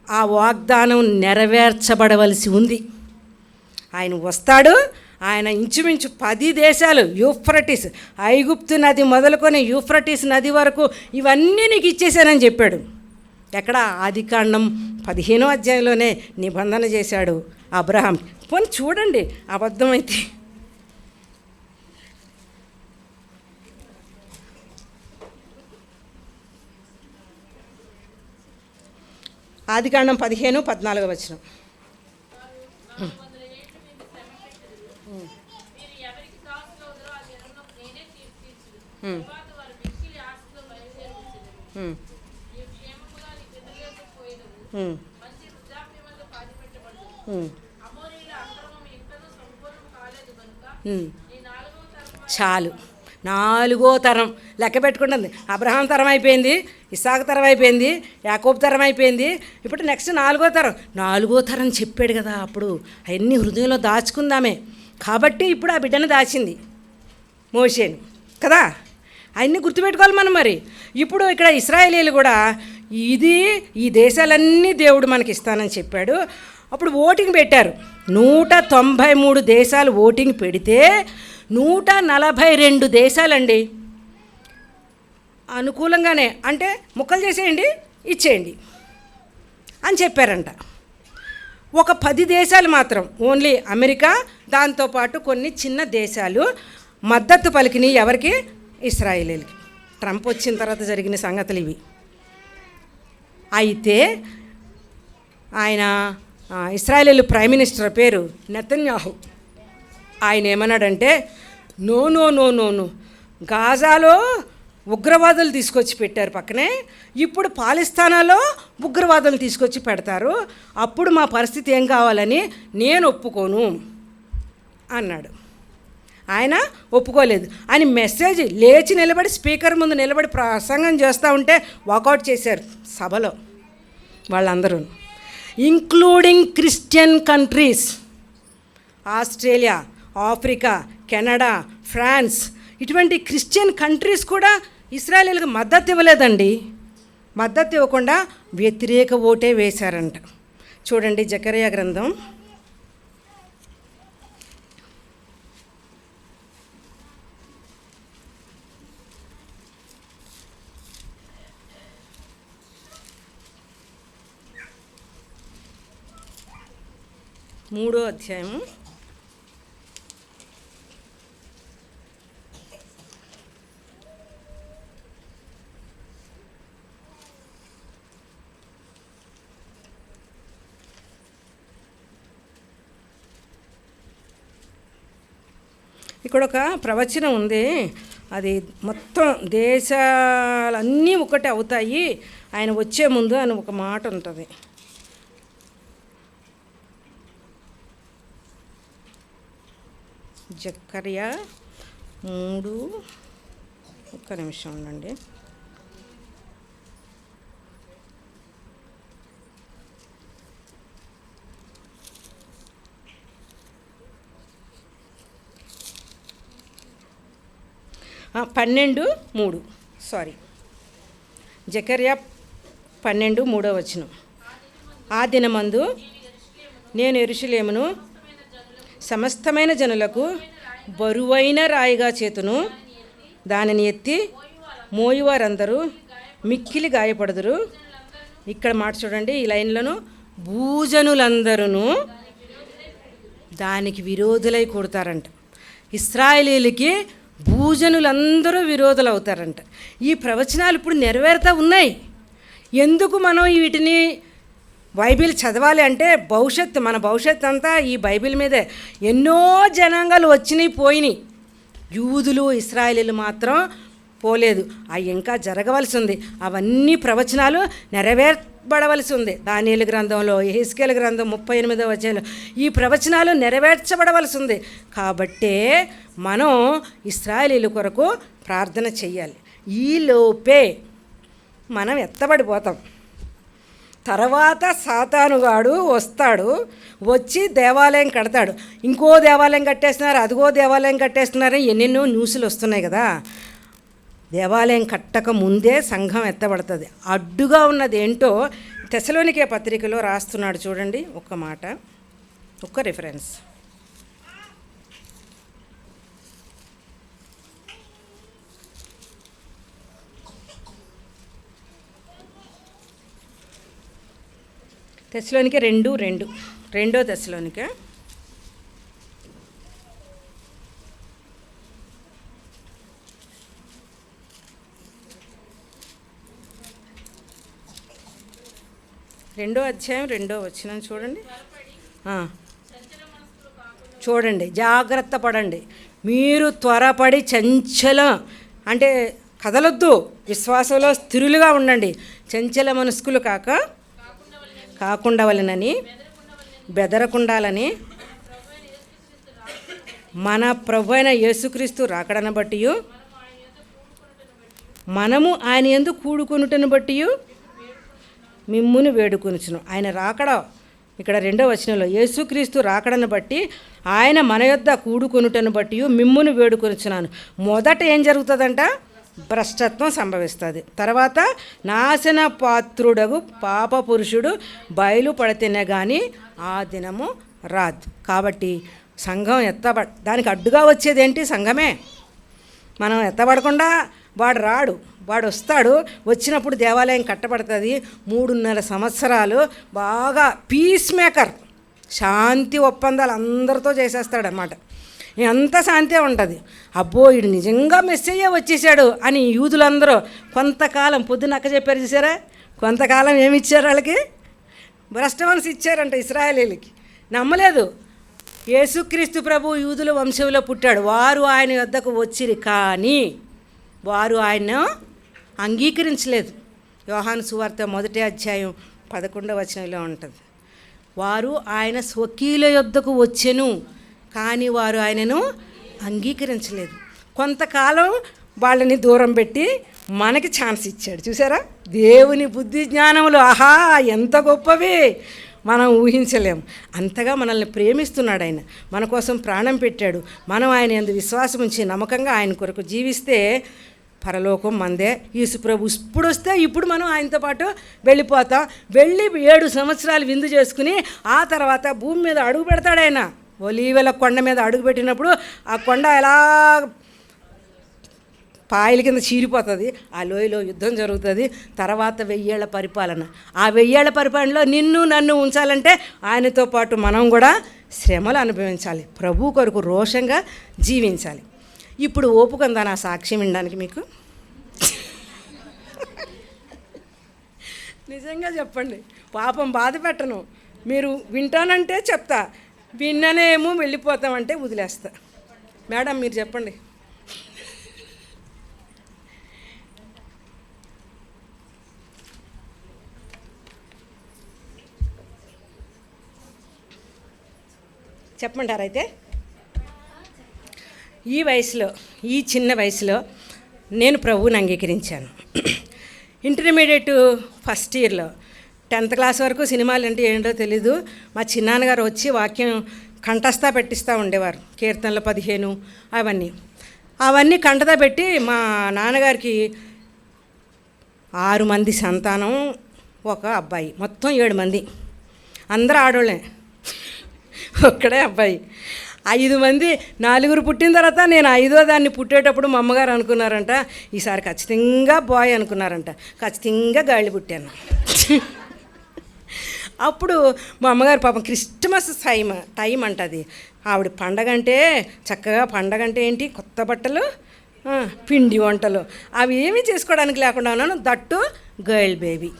ఆ వాగ్దానం నెరవేర్చబడవలసి ఉంది. ఆయన వస్తాడు. ఆయన ఇంచుమించు 10 దేశాలు, యూఫ్రటీస్, ఐగుప్తు నది మొదలుకొని యూఫ్రటీస్ నది వరకు ఇవన్నీ నీకు ఇచ్చేశానని చెప్పాడు. ఎక్కడ? ఆదికాండం 15వ అధ్యాయంలోనే నిబంధన చేశాడు అబ్రహాం. పోనీ చూడండి, అబద్ధమైతే. ఆదికాండం 15:14 వచనం. చాలు, 4వ తరం లెక్క పెట్టుకుంటుంది. అబ్రహాం తరం అయిపోయింది, ఇస్సాకు తరం అయిపోయింది, యాకోబు తరం అయిపోయింది. ఇప్పుడు నెక్స్ట్ 4వ తరం. 4వ తరం చెప్పాడు కదా, అప్పుడు అవన్నీ హృదయంలో దాచుకుందామే. కాబట్టి ఇప్పుడు ఆ బిడ్డను దాచింది మోషేను కదా. అవన్నీ గుర్తుపెట్టుకోవాలి మనం. మరి ఇప్పుడు ఇక్కడ ఇశ్రాయేలీలు కూడా ఈ దేశాలన్నీ దేవుడు మనకి ఇస్తానని చెప్పాడు. అప్పుడు ఓటింగ్ పెట్టారు. 193 దేశాలు ఓటింగ్ పెడితే 142 దేశాలండి అనుకూలంగానే, అంటే ముక్కలు చేసేయండి, ఇచ్చేయండి అని చెప్పారంట. ఒక 10 దేశాలు మాత్రం, ఓన్లీ అమెరికా, దాంతోపాటు కొన్ని చిన్న దేశాలు మద్దతు పలికిని. ఎవరికి? ఇశ్రాయేలీలకి. ట్రంప్ వచ్చిన తర్వాత జరిగిన సంగతులు ఇవి. అయితే ఆయన ఇశ్రాయేలు ప్రైమ్ మినిస్టర్ పేరు నెతన్యాహు. ఆయన ఏమన్నాడంటే, no no no no no గాజాలో ఉగ్రవాదులు తీసుకొచ్చి పెట్టారు పక్కనే, ఇప్పుడు పాలిస్తానాలో ఉగ్రవాదులు తీసుకొచ్చి పెడతారు, అప్పుడు మా పరిస్థితి ఏం కావాలని నేను ఒప్పుకోను అన్నాడు. ఆయన ఒప్పుకోలేదు. ఆయన మెసేజ్ లేచి నిలబడి స్పీకర్ ముందు నిలబడి ప్రసంగం చేస్తూ ఉంటే వాకౌట్ చేశారు సభలో వాళ్ళందరూ, including Christian countries. Australia, Africa, Canada, France, ఇటువంటి క్రిస్టియన్ కంట్రీస్ కూడా ఇశ్రాయేలీలకు మద్దతు ఇవ్వలేదండి. మద్దతు ఇవ్వకుండా వ్యతిరేక ఓటే వేశారంట. చూడండి జకర్యా గ్రంథం 3వ అధ్యాయము 'ఇక్కడ ఒక ప్రవచనం ఉంది. అది మొత్తం దేశాలన్నీ ఒకటే అవుతాయి ఆయన వచ్చే ముందు అని ఒక మాట ఉంటుంది. జకర్యా 3, ఒక్క నిమిషం ఉండండి. పన్నెండు 3 సారీ జకర్యా 12:3 ఆ దినమందు నేను యెరూషలేమును సమస్తమైన జనులకు బరువైన రాయిగా చేతును, దానిని ఎత్తి మోయువారందరూ మిక్కిలి గాయపడుదురు. ఇక్కడ మాట చూడండి, ఈ లైన్లను భూజనులందరూ దానికి విరోధులై కూడతారంట. ఇశ్రాయేలీలకి భూజనులందరూ విరోధులు అవుతారంట. ఈ ప్రవచనాలు ఇప్పుడు నెరవేరుతూ ఉన్నాయి. ఎందుకు మనం వీటిని బైబిల్ చదవాలి అంటే మన భవిష్యత్తు అంతా ఈ బైబిల్ మీదే. ఎన్నో జనాంగాలు వచ్చినాయి పోయినాయి, యూదులు ఇశ్రాయేలీలు మాత్రం పోలేదు. అవి ఇంకా జరగవలసి ఉంది. అవన్నీ ప్రవచనాలు నెరవేర్చబడవలసి ఉంది. దానియేలు గ్రంథంలో, యెహెజ్కేలు గ్రంథం 38వ అధ్యాయంలో ఈ ప్రవచనాలు నెరవేర్చబడవలసి ఉంది. కాబట్టే మనం ఇశ్రాయేలీల కొరకు ప్రార్థన చెయ్యాలి. ఈలోపే మనం ఎత్తబడిపోతాం. తర్వాత సాతానుగాడు వస్తాడు, వచ్చి దేవాలయం కడతాడు. ఇంకో దేవాలయం కట్టేస్తున్నారు, అదిగో దేవాలయం కట్టేస్తున్నారు, ఎన్నెన్నో న్యూస్లు వస్తున్నాయి కదా. దేవాలయం కట్టక ముందే సంఘం ఎత్తబడుతుంది. అడ్డుగా ఉన్నది ఏంటో తెస్సలోనికే పత్రికలో రాస్తున్నాడు చూడండి. ఒక్క మాట, ఒక్క రిఫరెన్స్. తెస్సలోనికే 2:2, రెండో తెస్సలోనికే 2వ అధ్యాయం 2వ వచనం చూడండి. చూడండి, జాగ్రత్త పడండి. మీరు త్వరపడి చంచలం అంటే కదలొద్దు, విశ్వాసంలో స్థిరులుగా ఉండండి. చంచల మనస్కులు కాకుండా వలనని, బెదరకుండాలని, మన ప్రభు అయిన యేసుక్రీస్తు రాకడను బట్టి, మనము ఆయన యందు కూడుకొనుటను బట్టి మిమ్మును వేడుకొనుచును. ఆయన రాకడ ఇక్కడ 2వ వచనంలో, యేసుక్రీస్తు రాకడను బట్టి ఆయన మన యొద్ద కూడుకొనుటను బట్టి మిమ్మును వేడుకొనుచున్నాను. మొదట ఏం జరుగుతుందంట? భ్రష్టత్వం సంభవిస్తుంది. తర్వాత నాశన పాత్రుడగు పాప పురుషుడు బయలుపడితేనే కానీ ఆ దినము రాదు. కాబట్టి సంఘం దానికి అడ్డుగా వచ్చేది ఏంటి? సంఘమే. మనం ఎత్తబడకుండా వాడు రాడు, వాడు వస్తాడు. వచ్చినప్పుడు దేవాలయం కట్టబడుతుంది. 3.5 సంవత్సరాలు బాగా పీస్ మేకర్, శాంతి ఒప్పందాలు అందరితో చేసేస్తాడనమాట. ఎంత శాంతి ఉంటుంది. అబ్బో వీడు నిజంగా మెస్సయ్య వచ్చేసాడు అని యూదులందరూ కొంతకాలం, పొద్దున అక్క చెప్పారు చూసారా, కొంతకాలం ఏమి ఇచ్చారు వాళ్ళకి? భ్రష్టమనసు ఇచ్చారంట ఇశ్రాయేలీలకి. నమ్మలేదు. యేసుక్రీస్తు ప్రభు యూదుల వంశంలో పుట్టాడు, వారు ఆయన వద్దకు వచ్చిరి, కానీ వారు ఆయన అంగీకరించలేదు. యోహాను సువార్త 1వ అధ్యాయం 11వ వచనంలో ఉంటుంది. వారు ఆయన స్వకీయుల యొద్దకు వచ్చెను, కానీ వారు ఆయనను అంగీకరించలేదు. కొంతకాలం వాళ్ళని దూరం పెట్టి మనకి ఛాన్స్ ఇచ్చాడు. చూసారా, దేవుని బుద్ధి జ్ఞానములు ఆహా ఎంత గొప్పవి, మనం ఊహించలేము. అంతగా మనల్ని ప్రేమిస్తున్నాడు ఆయన, మన కోసం ప్రాణం పెట్టాడు. మనం ఆయన యందు విశ్వాసం ఉంచి నమ్మకంగా ఆయన కొరకు జీవిస్తే పరలోకం మందే. యేసుప్రభు ఇప్పుడు వస్తే ఇప్పుడు మనం ఆయనతో పాటు వెళ్ళిపోతాం. వెళ్ళి 7 సంవత్సరాలు విందు చేసుకుని ఆ తర్వాత భూమి మీద అడుగు పెడతాడు ఆయన. ఒలీవల కొండ మీద అడుగు పెట్టినప్పుడు ఆ కొండ ఎలా పాయల కింద చీరిపోతుంది. ఆ లోయలో యుద్ధం జరుగుతుంది. తర్వాత 1000 ఏళ్ల పరిపాలన. ఆ 1000 ఏళ్ల పరిపాలనలో నిన్ను నన్ను ఉంచాలంటే ఆయనతో పాటు మనం కూడా శ్రమలు అనుభవించాలి, ప్రభు కొరకు రోషంగా జీవించాలి. ఇప్పుడు ఓపుకుందా నా సాక్ష్యం వినడానికి? మీకు నిజంగా చెప్పండి, పాపం బాధ పెట్టను. మీరు వింటానంటే చెప్తా, విన్ననేమో వెళ్ళిపోతామంటే వదిలేస్తా. మేడం మీరు చెప్పండి. చెప్పమంటారైతే? ఈ వయసులో, ఈ చిన్న వయసులో నేను ప్రభువుని అంగీకరించాను. ఇంటర్మీడియట్ ఫస్ట్ ఇయర్లో 10th క్లాస్ వరకు సినిమాలు అంటే ఏంటో తెలీదు. మా చిన్నాన్నగారు వచ్చి వాక్యం కంఠస్థ పెట్టిస్తూ ఉండేవారు. కీర్తనలు 15 అవన్నీ కంఠత పెట్టి మా నాన్నగారికి 6 మంది సంతానం, ఒక అబ్బాయి, మొత్తం 7 మంది, అందరూ ఆడోళ్ళే, ఒక్కడే అబ్బాయి. 5 మంది, 4 పుట్టిన తర్వాత నేను 5వ దాన్ని పుట్టేటప్పుడు మా అమ్మగారు అనుకున్నారంట, ఈసారి ఖచ్చితంగా బాయ్ అనుకున్నారంట. ఖచ్చితంగా గాలి పుట్టాను. అప్పుడు మా అమ్మగారు పాపం క్రిస్టమస్ టైం అంటది. ఆవిడ పండగ అంటే చక్కగా, పండగ అంటే ఏంటి, కొత్త బట్టలు, పిండి వంటలు, అవి ఏమీ చేసుకోవడానికి లేకుండా ఉన్నాను. That girl baby.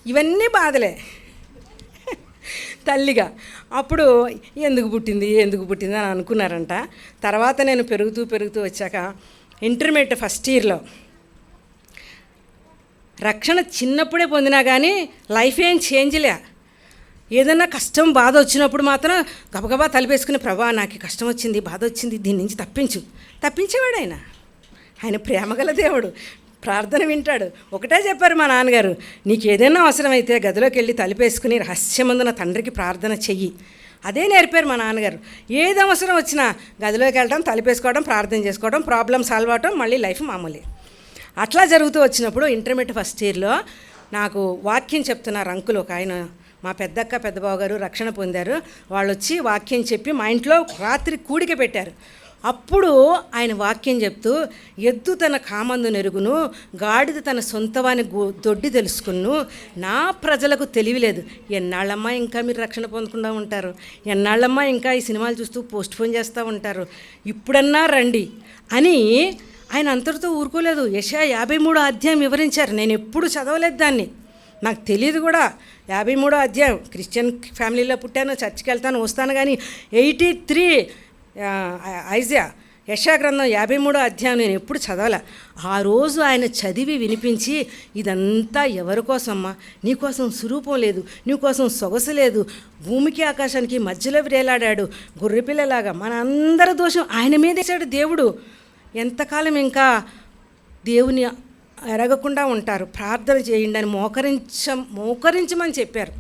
ఇవన్నీ బాధలే తల్లిగా. అప్పుడు ఎందుకు పుట్టింది అని అనుకున్నారంట. తర్వాత నేను పెరుగుతూ వచ్చాక ఇంటర్మీడియట్ ఫస్ట్ ఇయర్లో రక్షణ చిన్నప్పుడే పొందినా కానీ లైఫ్ ఏం చేంజ్లే. ఏదైనా కష్టం, బాధ వచ్చినప్పుడు మాత్రం గబగబా తలిపేసుకుని, ప్రభా నాకు కష్టం వచ్చింది, బాధ వచ్చింది, దీని నుంచి తప్పించేవాడు ఆయన ప్రేమగల దేవుడు, ప్రార్థన వింటాడు. ఒకటే చెప్పారు మా నాన్నగారు, నీకు ఏదైనా అవసరమైతే గదిలోకి వెళ్ళి తలుపేసుకుని రహస్యమందున తండ్రికి ప్రార్థన చెయ్యి. అదే నేర్పారు మా నాన్నగారు. ఏది అవసరం వచ్చినా గదిలోకి వెళ్ళడం, తలుపేసుకోవడం, ప్రార్థన చేసుకోవడం, ప్రాబ్లమ్ సాల్వ్ అవడం, మళ్ళీ లైఫ్ మామూలే. అట్లా జరుగుతూ వచ్చినప్పుడు ఇంటర్మీడియట్ ఫస్ట్ ఇయర్లో నాకు వాక్యం చెప్తున్నారు అంకుల్, ఒక ఆయన, మా పెద్దక్క పెద్దబావ గారు రక్షణ పొందారు. వాళ్ళు వచ్చి వాక్యం చెప్పి మా ఇంట్లో రాత్రి కూడిక పెట్టారు. అప్పుడు ఆయన వాక్యం చెప్తూ, ఎద్దు తన కామందు నెరుగును, గాడిద తన సొంతవాని దొడ్డి తెలుసుకును, నా ప్రజలకు తెలివిలేదు. ఎన్నాళ్ళమ్మా ఇంకా మీరు రక్షణ పొందకుండా ఉంటారు? ఎన్నాళ్ళమ్మా ఇంకా ఈ సినిమాలు చూస్తూ పోస్ట్పోన్ చేస్తూ ఉంటారు? ఇప్పుడన్నా రండి అని ఆయన అంతటితో ఊరుకోలేదు. యెషయా 53వ అధ్యాయం వివరించారు. నేను ఎప్పుడు చదవలేదు దాన్ని, నాకు తెలియదు కూడా. 53వ అధ్యాయం, క్రిస్టియన్ ఫ్యామిలీలో పుట్టాను, చర్చికి వెళ్తాను వస్తాను, కానీ 83 యెషయా గ్రంథం 53వ అధ్యాయం నేను ఎప్పుడు చదవాల. ఆ రోజు ఆయన చదివి వినిపించి, ఇదంతా ఎవరి కోసమ్మా? నీకోసం స్వరూపం లేదు, నీకోసం సొగసు లేదు, భూమికి ఆకాశానికి మధ్యలో వేలాడాడు గొర్రెపిల్లలాగా. మన అందరి దోషం ఆయన మీద వేసాడు దేవుడు. ఎంతకాలం ఇంకా దేవుని ఎరగకుండా ఉంటారు? ప్రార్థన చేయండి అని మోకరించమని చెప్పారు.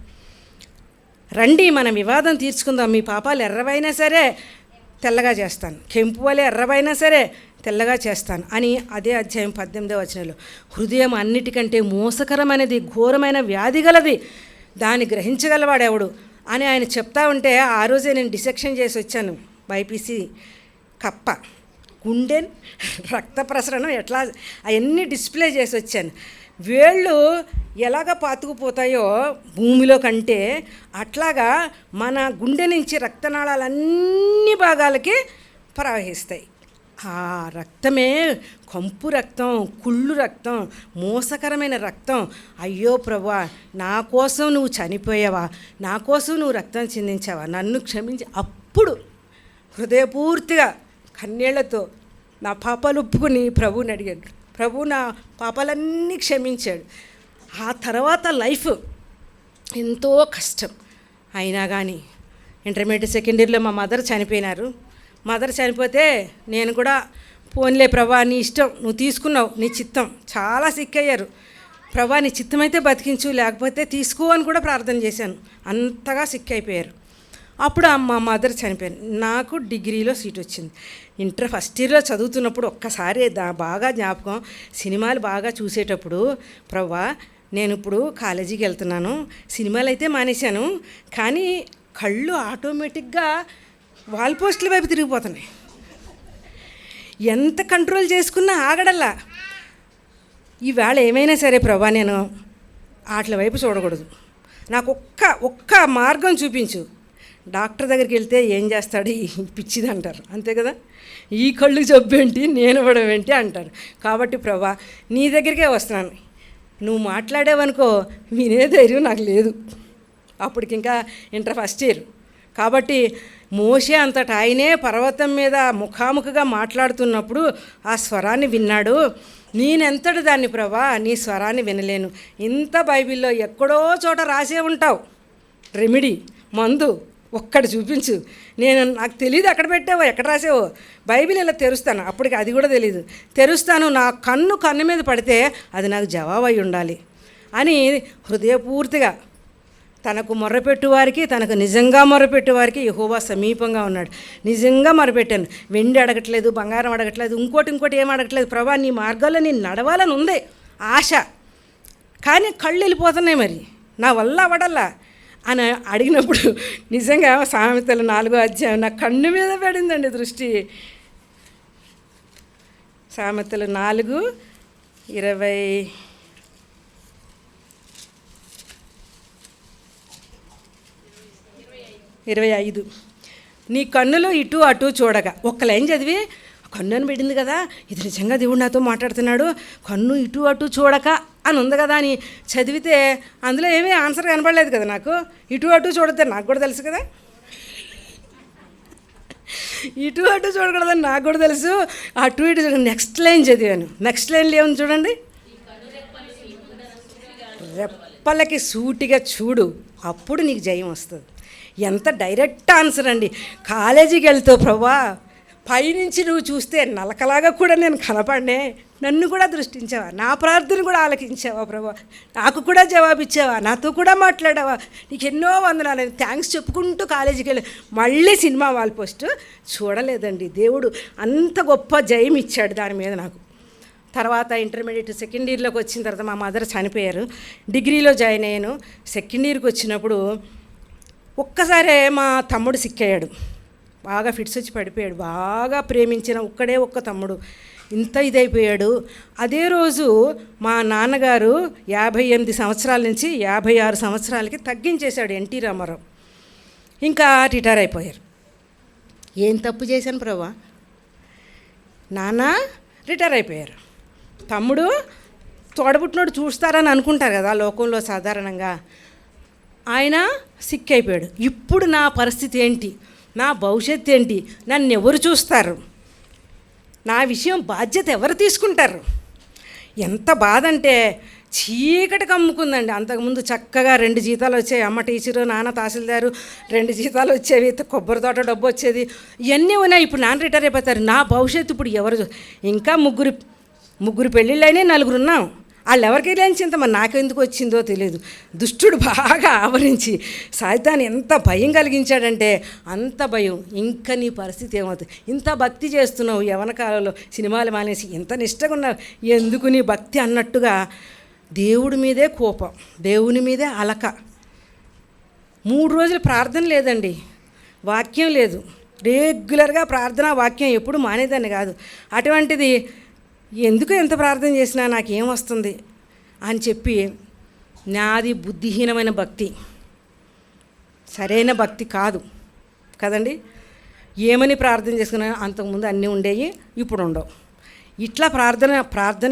రండి మనం వివాదం తీర్చుకుందాం, మీ పాపాలు ఎర్రవైనా సరే తెల్లగా చేస్తాను, కెంపు వలె ఎర్రవైనా సరే తెల్లగా చేస్తాను అని అదే అధ్యాయం 18వ వచనంలో. హృదయం అన్నిటికంటే మోసకరమైనది, ఘోరమైన వ్యాధి గలది, దాన్ని గ్రహించగలవాడెవడు అని ఆయన చెప్తా ఉంటే, ఆ రోజే నేను డిసెక్షన్ చేసి వచ్చాను. బైపీసీ కప్ప, గుండె, రక్త ప్రసరణ ఎట్లా అవన్నీ డిస్ప్లే చేసి వచ్చాను. వేళ్ళు ఎలాగ పాతుకుపోతాయో భూమిలో కంటే, అట్లాగా మన గుండె నుంచి రక్తనాళాలు అన్ని భాగాలకి ప్రవహిస్తాయి. ఆ రక్తమే కంపు రక్తం, కుళ్ళు రక్తం, మోసకరమైన రక్తం. అయ్యో ప్రభువా, నా కోసం నువ్వు చనిపోయావా, నా కోసం నువ్వు రక్తం చిందించావా, నన్ను క్షమించి. అప్పుడు హృదయపూర్తిగా కన్నీళ్లతో నా పాపాలు ఒప్పుకుని ప్రభువుని అడిగాడు. ప్రభు నా పాపాలన్నీ క్షమించాడు. ఆ తర్వాత లైఫ్ ఎంతో కష్టం అయినా కానీ, ఇంటర్మీడియట్ సెకండ్ ఇయర్లో మా మదర్ చనిపోయినారు. మదర్ చనిపోతే నేను కూడా, పోన్లే ప్రభా నీ ఇష్టం, నువ్వు తీసుకున్నావు, నీ చిత్తం. చాలా సిక్ అయ్యారు. ప్రభా నీ చిత్తమైతే బతికించు, లేకపోతే తీసుకో అని కూడా ప్రార్థన చేశాను. అంతగా సిక్ అయిపోయారు. అప్పుడు మా మదర్ చనిపోయాను. నాకు డిగ్రీలో సీట్ వచ్చింది. ఇంటర్ ఫస్ట్ ఇయర్లో చదువుతున్నప్పుడు ఒక్కసారి బాగా జ్ఞాపకం, సినిమాలు బాగా చూసేటప్పుడు, ప్రభా నేను ఇప్పుడు కాలేజీకి వెళ్తున్నాను, సినిమాలు అయితే మానేశాను, కానీ కళ్ళు ఆటోమేటిక్గా వాల్ పోస్టుల వైపు తిరిగిపోతున్నాయి. ఎంత కంట్రోల్ చేసుకున్నా ఆగడల్లా. ఈవేళ ఏమైనా సరే ప్రభా నేను వాటి వైపు చూడకూడదు, నాకు ఒక్క మార్గం చూపించు. డాక్టర్ దగ్గరికి వెళ్తే ఏం చేస్తాడు, ఈ పిచ్చిది అంటారు, అంతే కదా. ఈ కళ్ళు జబ్బేంటి, నేను ఇవ్వడమేంటి అంటారు. కాబట్టి ప్రభా నీ దగ్గరికే వస్తున్నాను, నువ్వు మాట్లాడేవనుకో వినే ధైర్యం నాకు లేదు. అప్పటికి ఇంకా ఇంటర్ ఫస్ట్ ఇయర్ కాబట్టి, మోషే అంతటా ఆయనే పర్వతం మీద ముఖాముఖిగా మాట్లాడుతున్నప్పుడు ఆ స్వరాన్ని విన్నాడు. నేనెంతటి దాన్ని ప్రభా నీ స్వరాన్ని వినలేను. ఇంత బైబిల్లో ఎక్కడో చోట రాసే ఉంటావు రెమెడీ, మందు, ఒక్కటి చూపించు. నాకు తెలియదు ఎక్కడ పెట్టావో, ఎక్కడ రాసావో. బైబిల్ ఇలా తెరుస్తాను, అప్పటికి అది కూడా తెలియదు. తెరుస్తాను, నా కన్ను మీద పడితే అది నాకు జవాబు అయి ఉండాలి అని హృదయపూర్తిగా తనకు మొర్రపెట్టువారికి, తనకు నిజంగా మొర్రపెట్టువారికి యెహోవా సమీపంగా ఉన్నాడు. నిజంగా మొరపెట్టాను. వెండి అడగట్లేదు, బంగారం అడగట్లేదు, ఇంకోటి ఏం అడగట్లేదు. ప్రభా నీ మార్గాల్లో నేను నడవాలని ఉంది ఆశ, కానీ కళ్ళు వెళ్ళిపోతున్నాయి. మరి నా వల్ల అవడల్లా. అని అడిగినప్పుడు నిజంగా సామెతలు 4వ అధ్యాయం నా కన్ను మీద పడిందండి దృష్టి. సామెతలు 4:25. నీ కన్నులు ఇటు అటు చూడగా, ఒక్క లైన్ చదివి కన్ను అని పెట్టింది కదా, ఇది నిజంగా దేవుడు నాతో మాట్లాడుతున్నాడు, కన్ను ఇటు అటు చూడక అని ఉంది కదా అని చదివితే అందులో ఏమీ ఆన్సర్ కనపడలేదు కదా నాకు. ఇటు అటు చూడద్దని నాకు కూడా తెలుసు కదా, ఇటు అటు చూడకూడదని నాకు కూడా తెలుసు. అటు ఇటు చూడండి. నెక్స్ట్ లైన్ చదివాను. నెక్స్ట్ లైన్లో ఏముంది చూడండి, రెప్పలకి సూటిగా చూడు, అప్పుడు నీకు జయం వస్తుంది. ఎంత డైరెక్ట్ ఆన్సర్ అండి. కాలేజీకి వెళ్తావు ప్రభా, పైనుంచి నువ్వు చూస్తే నలకలాగా కూడా నేను కనపడినే, నన్ను కూడా దృష్టించావా, నా ప్రార్థన కూడా ఆలకించావా ప్రభా, నాకు కూడా జవాబిచ్చావా, నాతో కూడా మాట్లాడావా, నీకు ఎన్నో వందనాలు థ్యాంక్స్ చెప్పుకుంటూ కాలేజీకి వెళ్ళి మళ్ళీ సినిమా వాల్ పోస్ట్ చూడలేదండి. దేవుడు అంత గొప్ప జయం ఇచ్చాడు దాని మీద నాకు. తర్వాత ఇంటర్మీడియట్ సెకండ్ ఇయర్లోకి వచ్చిన తర్వాత మా మదర్ చనిపోయారు. డిగ్రీలో జాయిన్ అయ్యాను. సెకండ్ ఇయర్కి వచ్చినప్పుడు ఒక్కసారే మా తమ్ముడు సిక్కయ్యాడు. బాగా ఫిట్స్ వచ్చి పడిపోయాడు. బాగా ప్రేమించిన ఒక్క తమ్ముడు ఇంత ఇదైపోయాడు. అదే రోజు మా నాన్నగారు 58 సంవత్సరాల నుంచి 56 సంవత్సరాలకి తగ్గించేశాడు ఎన్టీ రామారావు. ఇంకా రిటైర్ అయిపోయారు. ఏం తప్పు చేశాను ప్రభా, నాన్న రిటైర్ అయిపోయారు. తమ్ముడు తోడబుట్టినోడు చూస్తారని అనుకుంటారు కదా లోకంలో సాధారణంగా, ఆయన సిక్ అయిపోయాడు. ఇప్పుడు నా పరిస్థితి ఏంటి, నా భవిష్యత్తు ఏంటి, నన్ను ఎవరు చూస్తారు, నా విషయం బాధ్యత ఎవరు తీసుకుంటారు? ఎంత బాధ అంటే చీకటి కమ్ముకుందండి. అంతకుముందు చక్కగా 2 జీతాలు వచ్చాయి, అమ్మ టీచరు, నాన్న తహసీల్దారు, 2 జీతాలు వచ్చేవి, కొబ్బరి తోట డబ్బు వచ్చేది, ఇవన్నీ ఉన్నాయి. ఇప్పుడు నాన్న రిటైర్ అయిపోతారు. నా భవిష్యత్తు ఇప్పుడు ఎవరు? ఇంకా ముగ్గురు పెళ్ళిళ్ళు అయినాయి, 4 ఉన్నాం. వాళ్ళు ఎవరికి లేని చింత మరి నాకెందుకు వచ్చిందో తెలియదు. దుష్టుడు బాగా ఆవరించి సైతాన్ని ఎంత భయం కలిగించాడంటే అంత భయం. ఇంకా నీ పరిస్థితి ఏమవుతుంది? ఇంత భక్తి చేస్తున్నావు, యవ్వన కాలంలో సినిమాలు మానేసి ఇంత నిష్టగా ఉన్నావు, ఎందుకు నీ భక్తి అన్నట్టుగా దేవుడి మీదే కోపం, దేవుని మీదే అలక. 3 రోజులు ప్రార్థన లేదండి, వాక్యం లేదు. రెగ్యులర్గా ప్రార్థన వాక్యం ఎప్పుడు మానేదాన్ని కాదు. అటువంటిది ఎందుకు ఎంత ప్రార్థన చేసినా నాకేం వస్తుంది అని చెప్పి నాది బుద్ధిహీనమైన భక్తి, సరైన భక్తి కాదు కదండి. ఏమని ప్రార్థన చేసుకున్నా అంతకుముందు అన్నీ ఉండేవి, ఇప్పుడు ఉండవు. ఇట్లా ప్రార్థన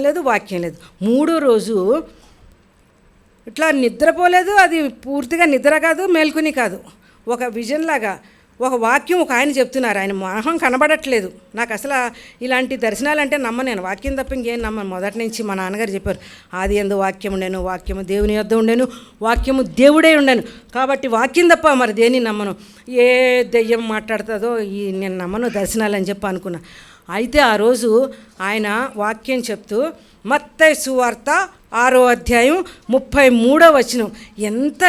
లేదు, వాక్యం లేదు. 3వ రోజు ఇట్లా నిద్రపోలేదు. అది పూర్తిగా నిద్ర కాదు, మేల్కొని కాదు, ఒక విజన్ లాగా ఒక వాక్యం ఒక ఆయన చెప్తున్నారు. ఆయన మొహం కనబడట్లేదు. నాకు అసలు ఇలాంటి దర్శనాలు అంటే నమ్మను. వాక్యం తప్ప ఇంకేం నమ్మను. మొదటి నుంచి మా నాన్నగారు చెప్పారు, ఆది యందు వాక్యం ఉండేను, వాక్యము దేవుని యొద్ద ఉండేను, వాక్యము దేవుడే ఉండేను. కాబట్టి వాక్యం తప్ప మరి దేని నమ్మను. ఏ దెయ్యం మాట్లాడుతుందో నేను నమ్మను దర్శనాలు అని చెప్పి అనుకున్నా. అయితే ఆ రోజు ఆయన వాక్యం చెప్తూ మత్తయి సువార్త 6వ అధ్యాయం 33వ వచనం ఎంత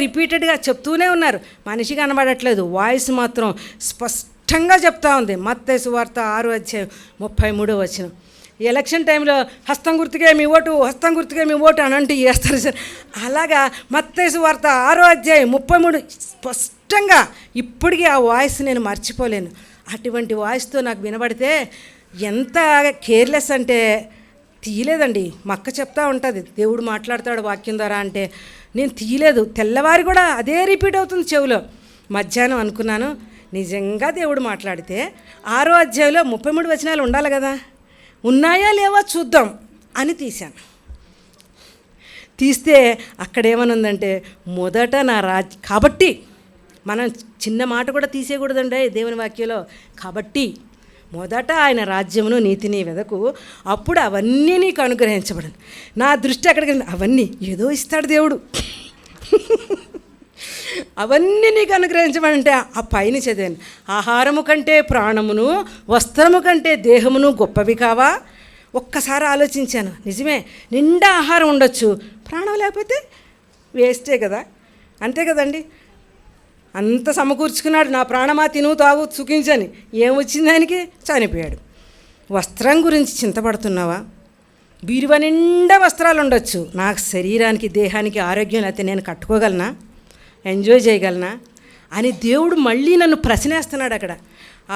రిపీటెడ్గా చెప్తూనే ఉన్నారు. మనిషి కనబడట్లేదు, వాయిస్ మాత్రం స్పష్టంగా చెప్తా ఉంది. మత్తయి సువార్త 6వ అధ్యాయం 33వ వచనం. ఎలక్షన్ టైంలో హస్తం గుర్తుకే మీ ఓటు, హస్తం గుర్తుకే మీ ఓటు అని అంటూ చేస్తారు సార్. అలాగా మత్తయి సువార్త 6వ అధ్యాయం 33 స్పష్టంగా ఇప్పటికీ ఆ వాయిస్ నేను మర్చిపోలేను. అటువంటి వాయిస్తో నాకు వినబడితే ఎంత కేర్లెస్ అంటే తీయలేదండి. మా అక్క చెప్తా ఉంటుంది దేవుడు మాట్లాడతాడు వాక్యం ద్వారా అంటే నేను తీయలేదు. తెల్లవారి కూడా అదే రిపీట్ అవుతుంది చెవిలో. మధ్యాహ్నం అనుకున్నాను నిజంగా దేవుడు మాట్లాడితే 6వ అధ్యాయంలో 33 వచనాలు ఉండాలి కదా, ఉన్నాయా లేవా చూద్దాం అని తీశాను. తీస్తే అక్కడేమనుందంటే మొదట నా కాబట్టి మనం చిన్న మాట కూడా తీసేయకూడదండి దేవుని వాక్యంలో. కాబట్టి మొదట ఆయన రాజ్యమును నీతిని వెదకు, అప్పుడు అవన్నీ నీకు అనుగ్రహించబడను. నా దృష్టి అక్కడికి అవన్నీ ఏదో ఇస్తాడు దేవుడు, అవన్నీ నీకు అనుగ్రహించబడంటే ఆ పైన చదివాను. ఆహారము కంటే ప్రాణమును, వస్త్రము కంటే దేహమును గొప్పవి కావా? ఒక్కసారి ఆలోచించాను. నిజమే, నిండా ఆహారం ఉండొచ్చు, ప్రాణం లేకపోతే వేస్టే కదా, అంతే కదండి. అంత సమకూర్చుకున్నాడు, నా ప్రాణమా తిను తాగు సుఖించని. ఏమొచ్చింది ఆయనకి? చనిపోయాడు. వస్త్రం గురించి చింతపడుతున్నావా? బీరువా నిండా వస్త్రాలు ఉండొచ్చు, నాకు శరీరానికి దేహానికి ఆరోగ్యం లేకపోతే నేను కట్టుకోగలనా? ఎంజాయ్ చేయగలనా అని దేవుడు మళ్ళీ నన్ను ప్రశ్నేస్తున్నాడు అక్కడ.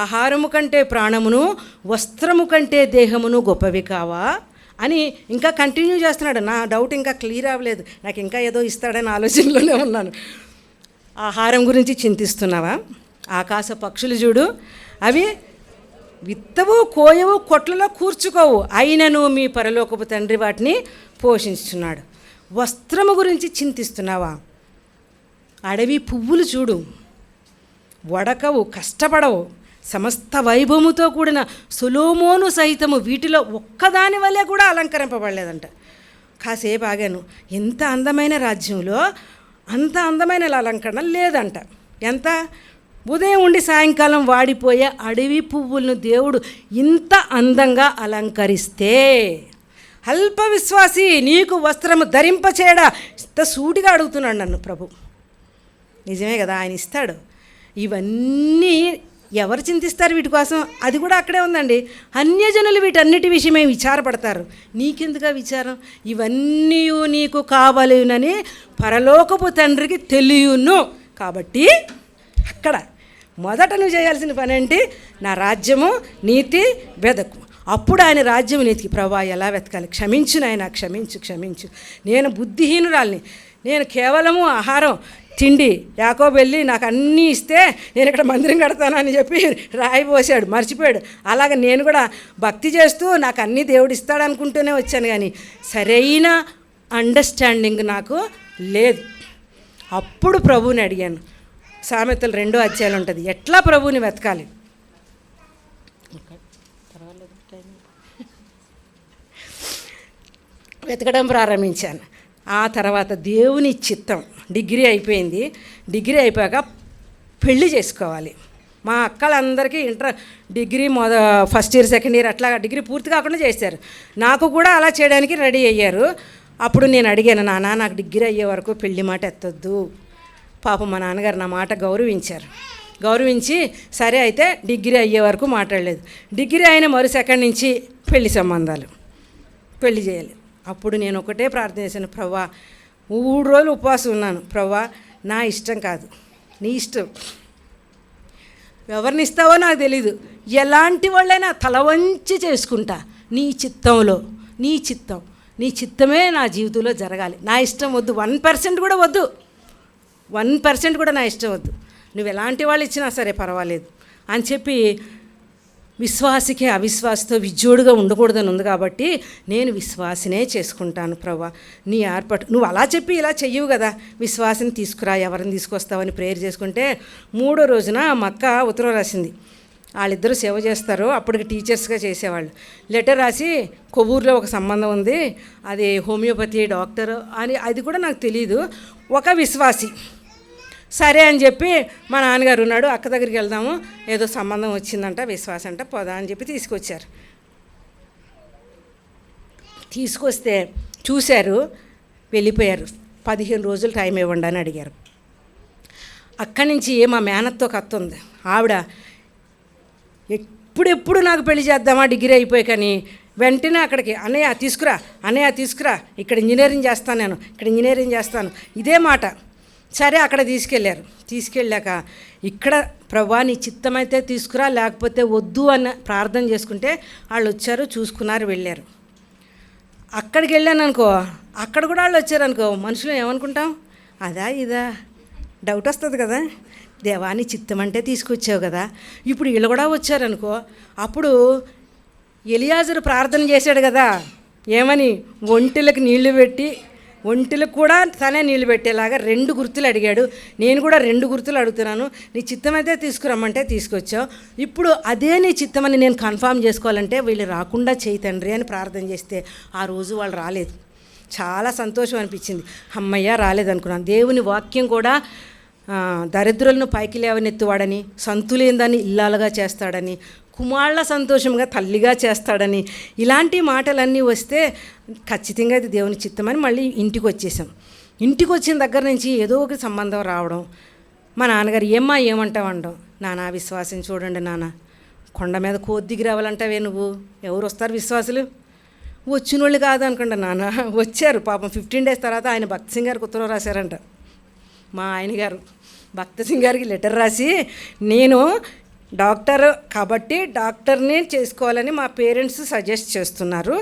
ఆహారము కంటే ప్రాణమును, వస్త్రము కంటే దేహమును గొప్పవి కావా అని ఇంకా కంటిన్యూ చేస్తున్నాడు. నా డౌట్ ఇంకా క్లియర్ అవ్వలేదు, నాకు ఇంకా ఏదో ఇస్తాడని ఆలోచనలోనే ఉన్నాను. ఆహారం గురించి చింతిస్తున్నావా? ఆకాశ పక్షులు చూడు, అవి విత్తవు, కోయవు, కొట్లలో కూర్చుకోవు, అయినను మీ పరలోకపు తండ్రి వాటిని పోషించున్నాడు. వస్త్రము గురించి చింతిస్తున్నావా? అడవి పువ్వులు చూడు, వడకవు, కష్టపడవు, సమస్త వైభవముతో కూడిన సొలొమోను సహితము వీటిలో ఒక్కదాని వల్లే కూడా అలంకరింపబడలేదంట. కాసేపు ఆగాను, ఎంత అందమైన రాజ్యంలో అంత అందమైన అలంకరణ లేదంట. ఎంత ఉదయం ఉండి సాయంకాలం వాడిపోయే అడవి పువ్వులను దేవుడు ఇంత అందంగా అలంకరిస్తే, అల్ప విశ్వాసి నీకు వస్త్రము ధరింపచేయడా, ఇంత సూటిగా అడుగుతున్నాడు నన్ను ప్రభు. నిజమే కదా, ఆయన ఇస్తాడు. ఇవన్నీ ఎవరు చింతిస్తారు వీటి కోసం? అది కూడా అక్కడే ఉందండి. అన్యజనులు వీటన్నిటి విషయమే విచారపడతారు, నీకెందుగా విచారం? ఇవన్నీ నీకు కావలేనని పరలోకపు తండ్రికి తెలియను. కాబట్టి అక్కడ మొదట నువ్వు చేయాల్సిన పని ఏంటి? నా రాజ్యము నీతి వెదకు. అప్పుడు ఆయన రాజ్యం నీతికి. ప్రభా ఎలా వెతకాలి? క్షమించు నాయన, క్షమించు. నేను బుద్ధిహీనురాల్ని, నేను కేవలము ఆహారం తిండి, యాకోబు వెళ్ళి నాకు అన్నీ ఇస్తే నేను ఇక్కడ మందిరం కడతానని చెప్పి రాయిపోసాడు, మర్చిపోయాడు. అలాగే నేను కూడా భక్తి చేస్తూ నాకు అన్నీ దేవుడు ఇస్తాడు అనుకుంటూనే వచ్చాను, కానీ సరైన అండర్స్టాండింగ్ నాకు లేదు. అప్పుడు ప్రభువుని అడిగాను. సామెతలు 2వ అధ్యాయం ఉంటుంది, ఎట్లా ప్రభువుని వెతకాలి. వెతకడం ప్రారంభించాను. ఆ తర్వాత దేవుని చిత్తం. డిగ్రీ అయిపోయింది. డిగ్రీ అయిపోయాక పెళ్ళి చేసుకోవాలి. మా అక్కలందరికీ degree first year second year అట్లా డిగ్రీ పూర్తి కాకుండా చేశారు. నాకు కూడా అలా చేయడానికి రెడీ అయ్యారు. అప్పుడు నేను అడిగాను, నాన్న నాకు డిగ్రీ అయ్యే వరకు పెళ్లి మాట ఎత్తొద్దు. పాపం మా నాన్నగారు నా మాట గౌరవించి సరే అయితే డిగ్రీ అయ్యే వరకు మాట్లాడలేదు. డిగ్రీ అయిన సెకండ్ నుంచి పెళ్లి సంబంధాలు, పెళ్లి చేయాలి. అప్పుడు నేను ఒకటే ప్రార్థన చేశాను, ప్రవ్వా 3 రోజులు ఉపవాసం ఉన్నాను. ప్రవ్వా నా ఇష్టం కాదు, నీ ఇష్టం. ఎవరిని ఇస్తావో నాకు తెలీదు, ఎలాంటి వాళ్ళైనా తల వంచి చేసుకుంటా. నీ చిత్తంలో, నీ చిత్తమే నా జీవితంలో జరగాలి. నా ఇష్టం వద్దు, 1% కూడా వద్దు, 1% కూడా నా ఇష్టం వద్దు. నువ్వు ఎలాంటి వాళ్ళు ఇచ్చినా సరే పర్వాలేదు అని చెప్పి, విశ్వాసికే అవిశ్వాసితో విజ్జోడుగా ఉండకూడదని ఉంది కాబట్టి నేను విశ్వాసినే చేసుకుంటాను. ప్రభా నీ ఏర్పాటు, నువ్వు అలా చెప్పి ఇలా చెయ్యవు కదా, విశ్వాసిని తీసుకురా, ఎవరిని తీసుకొస్తావని ప్రేయర్ చేసుకుంటే 3వ రోజున మా అక్క ఉత్తరం రాసింది. వాళ్ళిద్దరూ సేవ చేస్తారు, అప్పటికి టీచర్స్గా చేసేవాళ్ళు. లెటర్ రాసి కొవ్వూరులో ఒక సంబంధం ఉంది, అది హోమియోపతి డాక్టర్ అని, అది కూడా నాకు తెలీదు, ఒక విశ్వాసి. సరే అని చెప్పి మా నాన్నగారు ఉన్నాడు, అక్క దగ్గరికి వెళ్దాము, ఏదో సంబంధం వచ్చిందంట, విశ్వాసం అంట, పోదా అని చెప్పి తీసుకొచ్చారు. తీసుకొస్తే చూశారు, వెళ్ళిపోయారు. 15 రోజులు టైం ఇవ్వండి అని అడిగారు. అక్కడి నుంచి మా మేనత్తో కత్త ఉంది, ఆవిడ ఎప్పుడెప్పుడు నాకు పెళ్లి చేద్దామా డిగ్రీ అయిపోయి, కానీ వెంటనే అక్కడికి అన్నయ్య తీసుకురా, ఇక్కడ ఇంజనీరింగ్ చేస్తాను, ఇదే మాట. సరే అక్కడ తీసుకెళ్ళాక ఇక్కడ ప్రభా నీ చిత్తమైతే తీసుకురా, లేకపోతే వద్దు అని ప్రార్థన చేసుకుంటే వాళ్ళు వచ్చారు, చూసుకున్నారు, వెళ్ళారు. అక్కడికి వెళ్ళాను అనుకో, అక్కడ కూడా వాళ్ళు వచ్చారనుకో, మనుషులు ఏమనుకుంటాం, అదా ఇదా డౌట్ వస్తుంది కదా. దేవాని చిత్తం అంటే తీసుకొచ్చావు కదా, ఇప్పుడు వీళ్ళు కూడా వచ్చారనుకో, అప్పుడు ఎలియాజరు ప్రార్థన చేశాడు కదా, ఏమని, ఒంటిలకు నీళ్లు పెట్టి, ఒంటిలకు కూడా తనే నీళ్ళు పెట్టేలాగా 2 గుర్తులు అడిగాడు. నేను కూడా 2 గుర్తులు అడుగుతున్నాను, నీ చిత్తమైతే తీసుకురమ్మంటే తీసుకొచ్చావు, ఇప్పుడు అదే నీ చిత్తమని నేను కన్ఫామ్ చేసుకోవాలంటే వీళ్ళు రాకుండా చేయి తండ్రి అని ప్రార్థన చేస్తే ఆ రోజు వాళ్ళు రాలేదు. చాలా సంతోషం అనిపించింది, అమ్మయ్య రాలేదనుకున్నాను. దేవుని వాక్యం కూడా దరిద్రులను పైకి లేవనెత్తువాడని, సంతులేందాన్ని ఇల్లాలుగా చేస్తాడని, కుమారుల సంతోషంగా తల్లిగా చేస్తాడని, ఇలాంటి మాటలన్నీ వస్తే ఖచ్చితంగా ఇది దేవుని చిత్తమని మళ్ళీ ఇంటికి వచ్చేసాం. ఇంటికి వచ్చిన దగ్గర నుంచి ఏదో ఒక సంబంధం రావడం, మా నాన్నగారు ఏమంటావు, నాన్న విశ్వాసం చూడండి నాన్న, కొండ మీద కోద్దికి రావాలంటావే నువ్వు, ఎవరు వస్తారు విశ్వాసులు, వచ్చిన వాళ్ళు కాదు అనుకోండి నాన్న. వచ్చారు పాపం. 15 days తర్వాత ఆయన భక్త్ సింగ్ గారికి ఉత్తరం రాశారంట, మా ఆయన గారు భక్త సింగ్ గారికి లెటర్ రాసి, నేను డాక్టర్ కాబట్టి డాక్టర్ని చేసుకోవాలని మా పేరెంట్స్ సజెస్ట్ చేస్తున్నారు,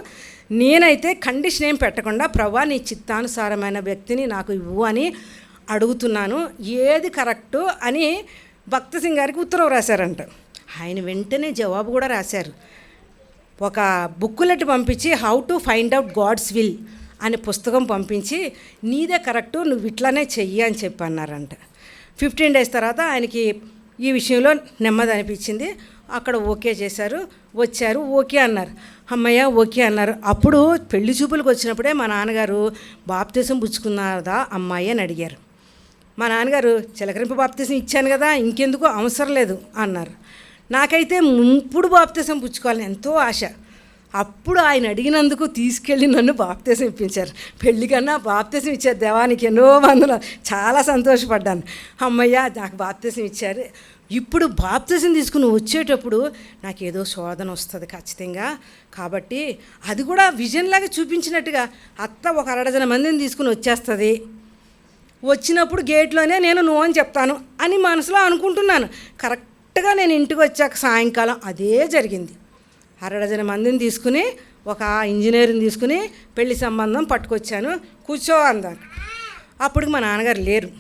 నేనైతే కండిషన్ ఏం పెట్టకుండా ప్రభా నీ చిత్తానుసారమైన వ్యక్తిని నాకు ఇవ్వు అని అడుగుతున్నాను, ఏది కరెక్టు అని భక్త సింగ్ గారికి ఉత్తరం రాశారంట. ఆయన వెంటనే జవాబు కూడా రాశారు. ఒక బుక్లెట్ పంపించి how to find out God's will అనే పుస్తకం పంపించి, నీదే కరెక్టు, నువ్వు ఇట్లానే చెయ్యి అని చెప్పి అన్నారంట. 15 days తర్వాత ఆయనకి ఈ విషయంలో నెమ్మది అనిపించింది. అక్కడ ఓకే చేశారు, వచ్చారు, ఓకే అన్నారు. అమ్మయ్య ఓకే అన్నారు. అప్పుడు పెళ్లి చూపులకు వచ్చినప్పుడే మా నాన్నగారు బాప్తిసం పుచ్చుకున్నారా అమ్మాయి అని అడిగారు. మా నాన్నగారు చిలకరింపు బాప్తిసం ఇచ్చాను కదా, ఇంకెందుకు అవసరం లేదు అన్నారు. నాకైతే ఇప్పుడు బాప్తిసం పుచ్చుకోవాలని ఎంతో ఆశ. అప్పుడు ఆయన అడిగినందుకు తీసుకెళ్ళి నన్ను బాప్తిసం ఇప్పించారు. పెళ్లి కన్నా బాప్తిసం ఇచ్చారు. దేవానికి ఎన్నో వందలు, చాలా సంతోషపడ్డాను. అమ్మయ్య నాకు బాప్తిసం ఇచ్చారు. ఇప్పుడు బాప్తిసం తీసుకుని వచ్చేటప్పుడు నాకు ఏదో శోధన వస్తుంది ఖచ్చితంగా. కాబట్టి అది కూడా విజన్లాగా చూపించినట్టుగా అత్త ఒక 100 మందిని తీసుకుని వచ్చేస్తుంది, వచ్చినప్పుడు గేట్లోనే నేను నో అని చెప్తాను అని మనసులో అనుకుంటున్నాను. కరెక్ట్గా నేను ఇంటికి వచ్చాక సాయంకాలం అదే జరిగింది. 100 మందిని తీసుకుని ఒక ఇంజనీర్ని తీసుకుని పెళ్లి సంబంధం పట్టుకొచ్చాను. కూర్చో అందాను. అప్పటికి మా నాన్నగారు లేరు.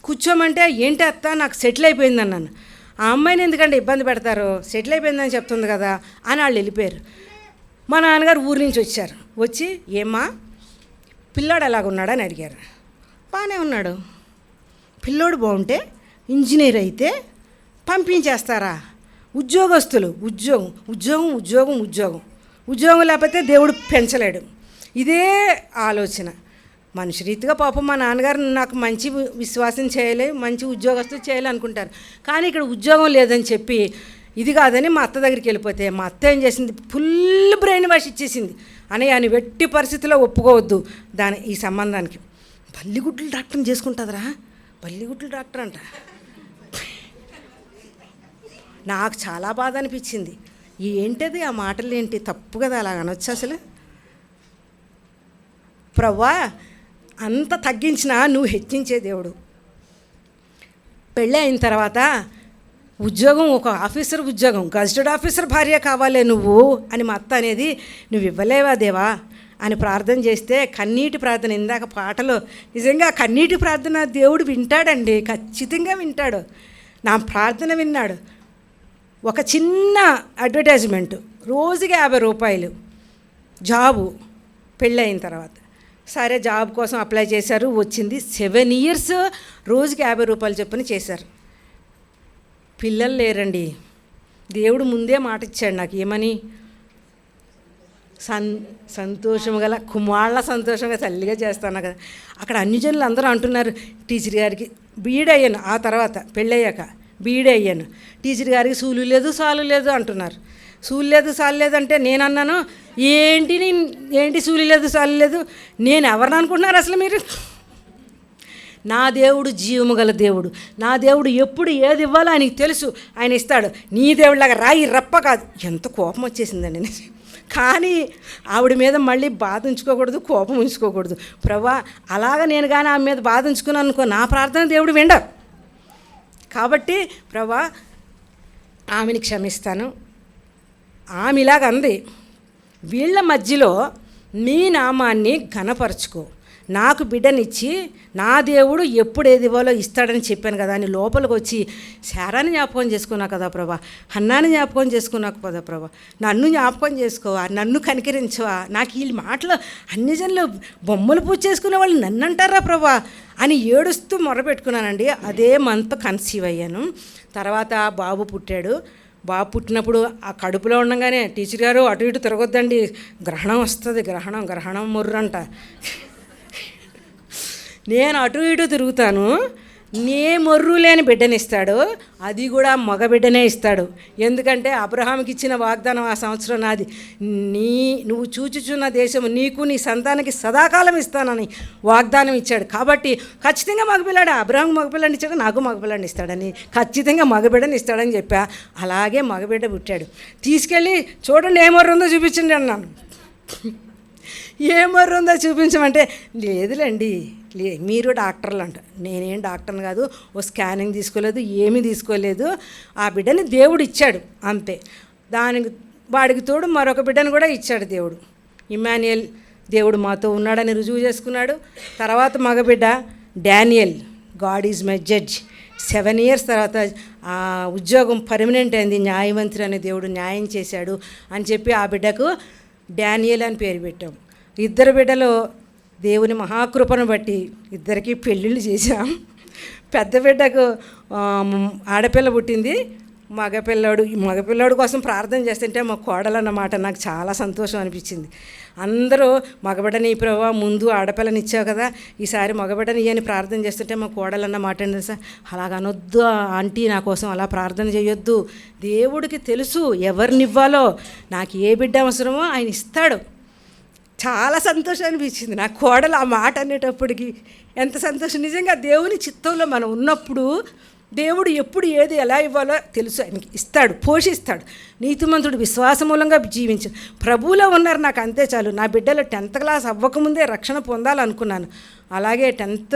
కూర్చోమంటే ఏంటి అత్త నాకు సెటిల్ అయిపోయింది అన్నాను. ఆ అమ్మాయిని ఎందుకంటే ఇబ్బంది పెడతారు, సెటిల్ అయిపోయిందని చెప్తుంది కదా అని వాళ్ళు వెళ్ళిపోయారు. మా నాన్నగారు ఊరి నుంచి వచ్చారు. వచ్చి ఏమ్మా పిల్లాడు ఎలాగున్నాడని అడిగారు. బాగానే ఉన్నాడు. పిల్లోడు బాగుంటే ఇంజనీర్ అయితే పంపించేస్తారా? ఉద్యోగస్తులు ఉద్యోగం ఉద్యోగం ఉద్యోగం ఉద్యోగం ఉద్యోగం లేకపోతే దేవుడు పెంచలేడు. ఇదే ఆలోచన. మనిషి రీతిగా పాపం మా నాన్నగారు నాకు మంచి విశ్వాసం చేయలే, మంచి ఉద్యోగస్తులు చేయాలి అనుకుంటారు. కానీ ఇక్కడ ఉద్యోగం లేదని చెప్పి ఇది కాదని మా అత్త దగ్గరికి వెళ్ళిపోతే మా అత్త ఏం చేసింది, ఫుల్ బ్రెయిన్ వాష్ ఇచ్చేసింది. అని ఆయన వెట్టి పరిస్థితిలో ఒప్పుకోవద్దు ఈ సంబంధానికి. బల్లిగుడ్లు డాక్టర్ని చేసుకుంటుందిరా, బల్లిగుడ్లు డాక్టర్ అంట. నాకు చాలా బాధ అనిపించింది. ఏంటది ఆ మాటలు ఏంటి, తప్పు కదా అలా అనొచ్చు అసలు. ప్రవ్వా అంత తగ్గించినా నువ్వు హెచ్చించే దేవుడు. పెళ్ళి అయిన తర్వాత ఉద్యోగం, ఒక ఆఫీసర్ ఉద్యోగం, గజిటెడ్ ఆఫీసర్ భార్య కావాలే నువ్వు అని మా అత్త అనేది, నువ్వు ఇవ్వలేవా దేవా అని ప్రార్థన చేస్తే, కన్నీటి ప్రార్థన, ఇందాక పాటలో నిజంగా కన్నీటి ప్రార్థన దేవుడు వింటాడండి, ఖచ్చితంగా వింటాడు. నా ప్రార్థన విన్నాడు. ఒక చిన్న అడ్వర్టైజ్మెంట్, రోజుకి 50 రూపాయలు జాబు. పెళ్ళయిన తర్వాత సరే జాబ్ కోసం అప్లై చేశారు, వచ్చింది. 7 years రోజుకి 50 రూపాయలు చొప్పున చేశారు. పిల్లలు లేరండి. దేవుడు ముందే మాట ఇచ్చాడు నాకు, ఏమని, సంతోషం గల కుమాళ్ళ సంతోషంగా తల్లిగా చేస్తాను కదా. అక్కడ అన్యజనులు అందరూ అంటున్నారు, టీచర్ గారికి బీఈడీ అయ్యాను, ఆ తర్వాత పెళ్ళయ్యాక బీఈడీ అయ్యాను, టీచర్ గారికి సూలు లేదు సాలు లేదు అంటున్నారు. సూలు లేదు సాలు లేదు అంటే నేను అన్నాను, ఏంటి సూలు లేదు సాలు లేదు, నేను ఎవరిని అనుకుంటున్నారు అసలు మీరు? నా దేవుడు జీవము గల దేవుడు. నా దేవుడు ఎప్పుడు ఏది ఇవ్వాలో ఆయనకి తెలుసు, ఆయన ఇస్తాడు. నీ దేవుడిలాగా రాయి రప్ప కాదు. ఎంత కోపం వచ్చేసిందండి. కానీ ఆవిడ మీద మళ్ళీ బాధ ఉంచుకోకూడదు, కోపం ఉంచుకోకూడదు. ప్రభా అలాగ నేను కానీ ఆమె మీద బాధ ఉంచుకున్నాను అనుకో, నా ప్రార్థన దేవుడు వినడు. కాబట్టి ప్రభా ఆమెని క్షమిస్తాను. ఆమె ఇలాగ అంది, వీళ్ళ మధ్యలో నీ నామాన్ని ఘనపరచుకో, నాకు బిడ్డనిచ్చి నా దేవుడు ఎప్పుడు ఏది ఇవ్వాలో ఇస్తాడని చెప్పాను కదా అని లోపలికి వచ్చి శారాని జ్ఞాపకం చేసుకున్నా కదా ప్రభా, హన్నాని జ్ఞాపకం చేసుకున్నాకు కదా ప్రభా, నన్ను జ్ఞాపకం చేసుకోవా, నన్ను కనికరించవా, నాకు ఈ మాటలు అన్ని జనులు బొమ్మలు పూజ చేసుకునే వాళ్ళు నన్ను అంటారా ప్రభా అని ఏడుస్తూ మొరపెట్టుకున్నానండి. అదే మంత్ కన్సీవ్ అయ్యాను. తర్వాత బాబు పుట్టాడు. బాబు పుట్టినప్పుడు ఆ కడుపులో ఉండగానే టీచర్ గారు అటు ఇటు తిరగొద్దండి, గ్రహణం వస్తుంది, గ్రహణం మొర్రంట. నేను అటు ఇటు తిరుగుతాను, నే మొర్రు లేని బిడ్డనిస్తాడు, అది కూడా మగ బిడ్డనే ఇస్తాడు. ఎందుకంటే అబ్రహాంకి ఇచ్చిన వాగ్దానం ఆ సంవత్సరం నాది, నువ్వు చూచుచున్న దేశం నీకు నీ సంతానానికి సదాకాలం ఇస్తానని వాగ్దానం ఇచ్చాడు. కాబట్టి ఖచ్చితంగా మగపిల్లాడు, అబ్రహాం మగపిల్లాడిని ఇచ్చాడు, నాకు మగపిల్లాడిని ఇస్తాడని, ఖచ్చితంగా మగబిడ్డని ఇస్తాడని చెప్పా. అలాగే మగబిడ్డ పుట్టాడు. తీసుకెళ్ళి చూడండి ఏ మొర్ర ఉందో చూపించండి అన్నాను. ఏ మర్రు ఉందో చూపించమంటే లేదులేండి, మీరు డాక్టర్లు అంట. నేనేం డాక్టర్ని కాదు, ఓ స్కానింగ్ తీసుకోలేదు, ఏమీ తీసుకోలేదు. ఆ బిడ్డని దేవుడు ఇచ్చాడు అంతే. దానికి వాడికి తోడు మరొక బిడ్డను కూడా ఇచ్చాడు దేవుడు. ఇమ్మాన్యుయల్, దేవుడు మాతో ఉన్నాడని రుజువు చేసుకున్నాడు. తర్వాత మగబిడ్డ Daniel, God is my judge. 7 years తర్వాత ఆ ఉద్యోగం పర్మనెంట్ అయింది. న్యాయవంతుడు అనే దేవుడు న్యాయం చేశాడు అని చెప్పి ఆ బిడ్డకు డానియల్ అని పేరు పెట్టాం. 2 బిడ్డలు దేవుని మహాకృపను బట్టి 2కి పెళ్ళిళ్ళు చేశాం. పెద్ద బిడ్డకు ఆడపిల్ల పుట్టింది, మగపిల్లాడు కోసం ప్రార్థన చేస్తుంటే మా కోడలు అన్నమాట. నాకు చాలా సంతోషం అనిపించింది. అందరూ మగబిడ్డని ప్రభువా ముందు ఆడపిల్లని ఇచ్చావు కదా, ఈసారి మగబిడ్డని ఇయ్యని ప్రార్థన చేస్తుంటే మా కోడలు అన్నమాట అండి. సార్ అలాగనొద్దు ఆంటీ, నా కోసం అలా ప్రార్థన చేయొద్దు. దేవుడికి తెలుసు ఎవరినివ్వాలో, నాకు ఏ బిడ్డ అవసరమో ఆయన ఇస్తాడు. చాలా సంతోషం అనిపించింది నా కోడలు ఆ మాట అనేటప్పటికి. ఎంత సంతోషం! నిజంగా దేవుని చిత్తంలో మనం ఉన్నప్పుడు దేవుడు ఎప్పుడు ఏది ఎలా ఇవ్వాలో తెలుసు, ఆయనకి ఇస్తాడు, పోషిస్తాడు. నీతిమంతుడు విశ్వాసమూలంగా జీవించు. ప్రభువులో ఉన్నారు, నాకు అంతే చాలు. నా బిడ్డలు 10th class అవ్వకముందే రక్షణ పొందాలనుకున్నాను. అలాగే 10th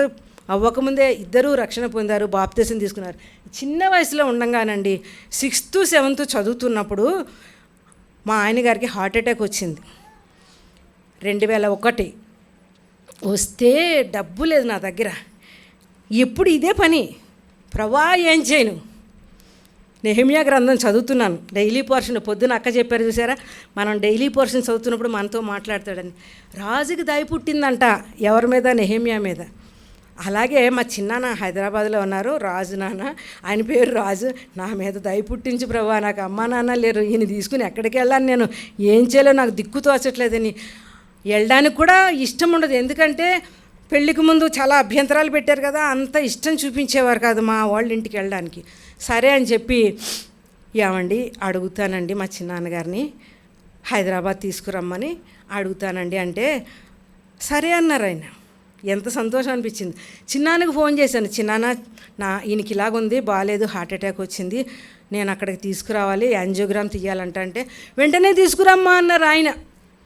అవ్వకముందే 2 రక్షణ పొందారు, బాప్తిసం తీసుకున్నారు. చిన్న వయసులో ఉండగానండి, 6th 7th చదువుతున్నప్పుడు మా ఆయన గారికి హార్ట్ అటాక్ వచ్చింది. 2001 వస్తే డబ్బు లేదు నా దగ్గర. ఎప్పుడు ఇదే పని, ప్రభా ఏం చేయను. నెహెమ్యా గ్రంథం చదువుతున్నాను, డైలీ పోర్షన్. పొద్దున అక్క చెప్పారు చూసారా, మనం డైలీ పోర్షన్ చదువుతున్నప్పుడు మనతో మాట్లాడతాడని. రాజుకి దయ పుట్టిందంట, ఎవరి మీద? నెహెమ్యా మీద. అలాగే మా చిన్నాన్న హైదరాబాద్లో ఉన్నారు, రాజు నాన్న, ఆయన పేరు రాజు. నా మీద దయ పుట్టించి ప్రభా, నాకు అమ్మా నాన్న లేరు, ఈయన తీసుకుని ఎక్కడికి వెళ్ళాను, నేను ఏం చేయాలో నాకు దిక్కు తోచట్లేదని. వెళ్ళడానికి కూడా ఇష్టం ఉండదు, ఎందుకంటే పెళ్ళికి ముందు చాలా అభ్యంతరాలు పెట్టారు కదా, అంత ఇష్టం చూపించేవారు కాదు మా వాళ్ళ ఇంటికి వెళ్ళడానికి. సరే అని చెప్పి, ఏమండి అడుగుతానండి మా చిన్నాన్నగారిని హైదరాబాద్ తీసుకురమ్మని అడుగుతానండి అంటే సరే అన్నారు ఆయన. ఎంత సంతోషం అనిపించింది. చిన్నాన్నకి ఫోన్ చేశాను, చిన్నాన్న ఈయనకి ఇలాగుంది, బాగాలేదు, హార్ట్ అటాక్ వచ్చింది, నేను అక్కడికి తీసుకురావాలి, యాంజియోగ్రామ్ తీయాలంట అంటే వెంటనే తీసుకురమ్మా అన్నారు ఆయన.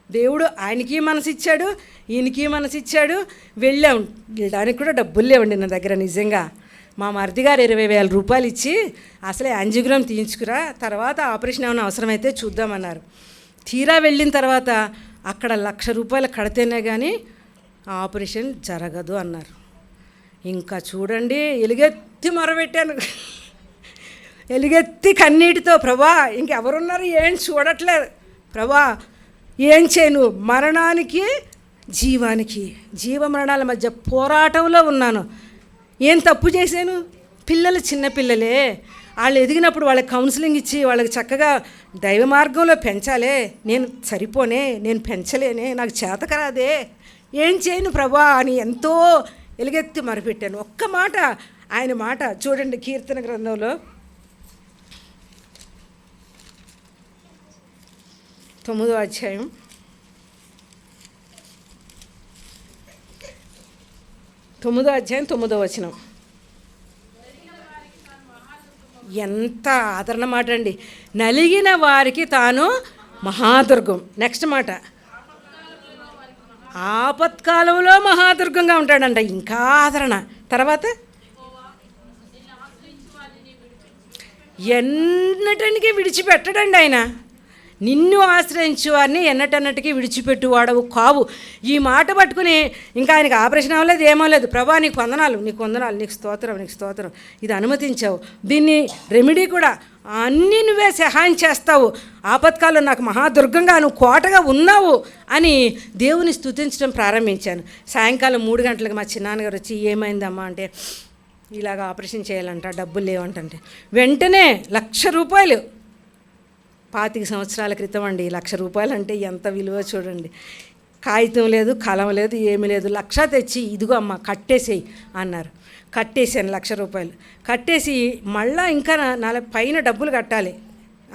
దేవుడు ఆయనకి మనసు ఇచ్చాడు, ఈయనకి మనసు ఇచ్చాడు. వెళ్ళడానికి కూడా డబ్బులు లేవండి నా దగ్గర. నిజంగా మా మరిది గారు 20,000 రూపాయలు ఇచ్చి అసలే యాంజియోగ్రామ్ తీయించుకురా, తర్వాత ఆపరేషన్ ఏమైనా అవసరమైతే చూద్దామన్నారు. తీరా వెళ్ళిన తర్వాత అక్కడ 1,00,000 రూపాయలు కడితేనే కానీ ఆపరేషన్ జరగదు అన్నారు. ఇంకా చూడండి, ఎలుగెత్తి మొరబెట్టాను, ఎలుగెత్తి కన్నీటితో, ప్రభా ఇంకెవరున్నారు, ఏం చూడట్లేదు ప్రభా, ఏం చేయను, మరణానికి జీవానికి, జీవ మరణాల మధ్య పోరాటంలో ఉన్నాను. ఏం తప్పు చేశాను? పిల్లలు చిన్నపిల్లలే, వాళ్ళు ఎదిగినప్పుడు వాళ్ళకి కౌన్సిలింగ్ ఇచ్చి వాళ్ళకి చక్కగా దైవ మార్గంలో పెంచాలే. నేను సరిపోనే, నేను పెంచలేనే, నాకు చేతకరాదే, ఏం చేయను ప్రభా అని ఎంతో ఎలుగెత్తి మరపెట్టాను. ఒక్క మాట, ఆయన మాట చూడండి, కీర్తన గ్రంథంలో 9వ అధ్యాయం 9వ వచనం. ఎంత ఆదరణ మాట అండి. నలిగిన వారికి తాను మహాదుర్గం. నెక్స్ట్ మాట, ఆపత్కాలంలో మహాదుర్గంగా ఉంటాడంట. ఇంకా ఆదరణ. తర్వాత ఎన్నటానికి విడిచిపెట్టడండి ఆయన. నిన్ను ఆశ్రయించు వారిని ఎన్నటన్నటికీ విడిచిపెట్టువాడవు కావు. ఈ మాట పట్టుకుని ఇంకా ఆయనకి ఆపరేషన్ అవ్వలేదు, ఏమో లేదు. ప్రభా నీకు వందనాలు, నీకు వందనాలు, నీకు స్తోత్రం, నీకు స్తోత్రం, ఇది అనుమతించావు, దీన్ని రెమెడీ కూడా అన్నీ నువ్వే సహాయం చేస్తావు, ఆపత్కాలంలో నాకు మహాదుర్గంగా నువ్వు కోటగా ఉన్నావు అని దేవుని స్తుతించడం ప్రారంభించాను. సాయంకాలం 3 గంటలకు మా చిన్నాన్నగారు వచ్చి ఏమైందమ్మా అంటే, ఇలాగ ఆపరేషన్ చేయాలంట, డబ్బులు లేవంటే వెంటనే 1,00,000 రూపాయలు, 25 సంవత్సరాల క్రితం అండి. 1,00,000 రూపాయలు అంటే ఎంత విలువ చూడండి. కాగితం లేదు, కలం లేదు, ఏమీ లేదు. 1,00,000 తెచ్చి ఇదిగో అమ్మ కట్టేసేయి అన్నారు. కట్టేసాను 1,00,000 రూపాయలు. కట్టేసి మళ్ళీ ఇంకా పైన డబ్బులు కట్టాలి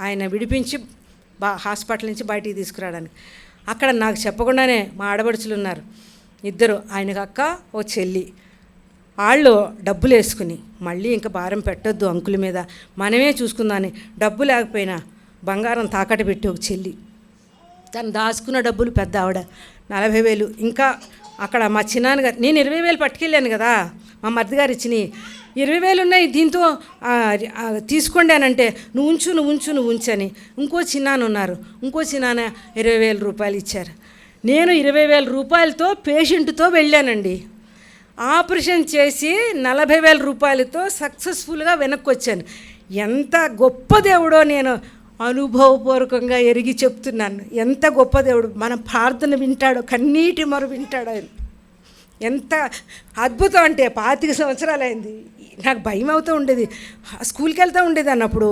ఆయన విడిపించి హాస్పిటల్ నుంచి బయటికి తీసుకురావడానికి. అక్కడ నాకు చెప్పకుండానే మా ఆడబడుచులు ఉన్నారు 2, ఆయనకు అక్క, ఓ చెల్లి. వాళ్ళు డబ్బులు వేసుకుని మళ్ళీ ఇంకా భారం పెట్టొద్దు అంకుల మీద, మనమే చూసుకుందాని, డబ్బు లేకపోయినా బంగారం తాకట్టు పెట్టి ఒక చెల్లి, తను దాచుకున్న డబ్బులు పెద్ద ఆవిడ 40,000 ఇంకా అక్కడ మా చిన్నాన్నగారు, నేను 20,000 పట్టుకెళ్ళాను కదా, మా మరిది గారు ఇచ్చినాయి. 20,000 ఉన్నాయి, దీంతో తీసుకోండి అని అంటే, నువ్వు ఉంచని ఇంకో చిన్నాన్న ఉన్నారు, ఇంకో చిన్నాన్న 20,000 రూపాయలు ఇచ్చారు. నేను 20,000 రూపాయలతో పేషెంట్తో వెళ్ళానండి. ఆపరేషన్ చేసి 40,000 రూపాయలతో సక్సెస్ఫుల్గా వెనక్కి వచ్చాను. ఎంత గొప్ప దేవుడో నేను అనుభవపూర్వకంగా ఎరిగి చెప్తున్నాను. ఎంత గొప్ప దేవుడు, మన ప్రార్థన వింటాడో, కన్నీటి మొర వింటాడో. ఎంత అద్భుతం అంటే 25 సంవత్సరాలు అయింది. నాకు భయం అవుతూ ఉండేది. స్కూల్కి వెళ్తూ ఉండేది అన్నప్పుడు,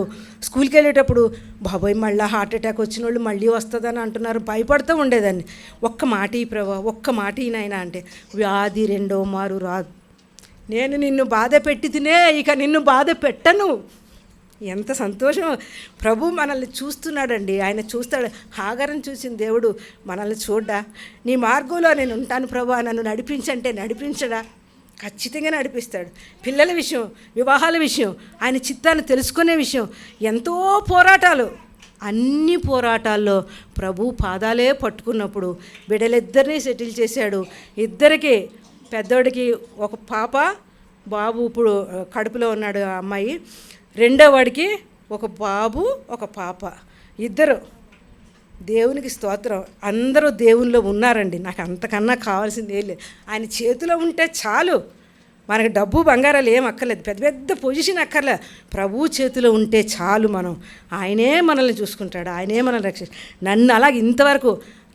స్కూల్కి వెళ్ళేటప్పుడు బాబోయ్ మళ్ళీ హార్ట్ అటాక్ వచ్చిన వాళ్ళు మళ్ళీ వస్తుందని అంటున్నారు, భయపడుతూ ఉండేదాన్ని. ఒక్క మాట ఈ ప్రభా, ఒక్క మాట ఈ నాయనా అంటే, వ్యాధి రెండో మారు రాదు. నేను నిన్ను బాధ పెట్టి తినే, ఇక నిన్ను బాధ పెట్టను. ఎంత సంతోషం. ప్రభు మనల్ని చూస్తున్నాడండి, ఆయన చూస్తాడు. హాగర్ని చూసిన దేవుడు మనల్ని చూడ్డా? నీ మార్గంలో నేను ఉంటాను ప్రభు, నన్ను నడిపించంటే నడిపించడా? ఖచ్చితంగా నడిపిస్తాడు. పిల్లల విషయం, వివాహాల విషయం, ఆయన చిత్తాన్ని తెలుసుకునే విషయం, ఎంతో పోరాటాలు. అన్ని పోరాటాల్లో ప్రభు పాదాలే పట్టుకున్నప్పుడు బిడ్డలిద్దరినీ సెటిల్ చేశాడు. ఇద్దరికి, పెద్దోడికి ఒక పాప, బాబు ఇప్పుడు కడుపులో ఉన్నాడు ఆ అమ్మాయి. రెండో వాడికి ఒక బాబు ఒక పాప, ఇద్దరు. దేవునికి స్తోత్రం. అందరూ దేవునిలో ఉన్నారండి. నాకు అంతకన్నా కావాల్సింది ఏం లేదు. ఆయన చేతిలో ఉంటే చాలు. మనకు డబ్బు బంగారాలు ఏం అక్కర్లేదు, పెద్ద పెద్ద పొజిషన్ అక్కర్లేదు. ప్రభు చేతిలో ఉంటే చాలు. ఆయనే మనల్ని చూసుకుంటాడు, ఆయనే మనల్ని రక్షిస్తాడు. నన్ను అలాగే ఇంతవరకు,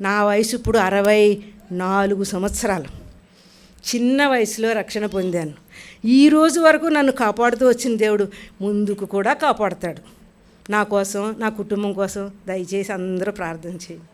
నా వయసు ఇప్పుడు 64 సంవత్సరాలు, చిన్న వయసులో రక్షణ పొందాను. ఈ రోజు వరకు నన్ను కాపాడుతూ వచ్చిన దేవుడు ముందుకు కూడా కాపాడుతాడు. నా కోసం, నా కుటుంబం కోసం దయచేసి అందరూ ప్రార్థన చేయండి.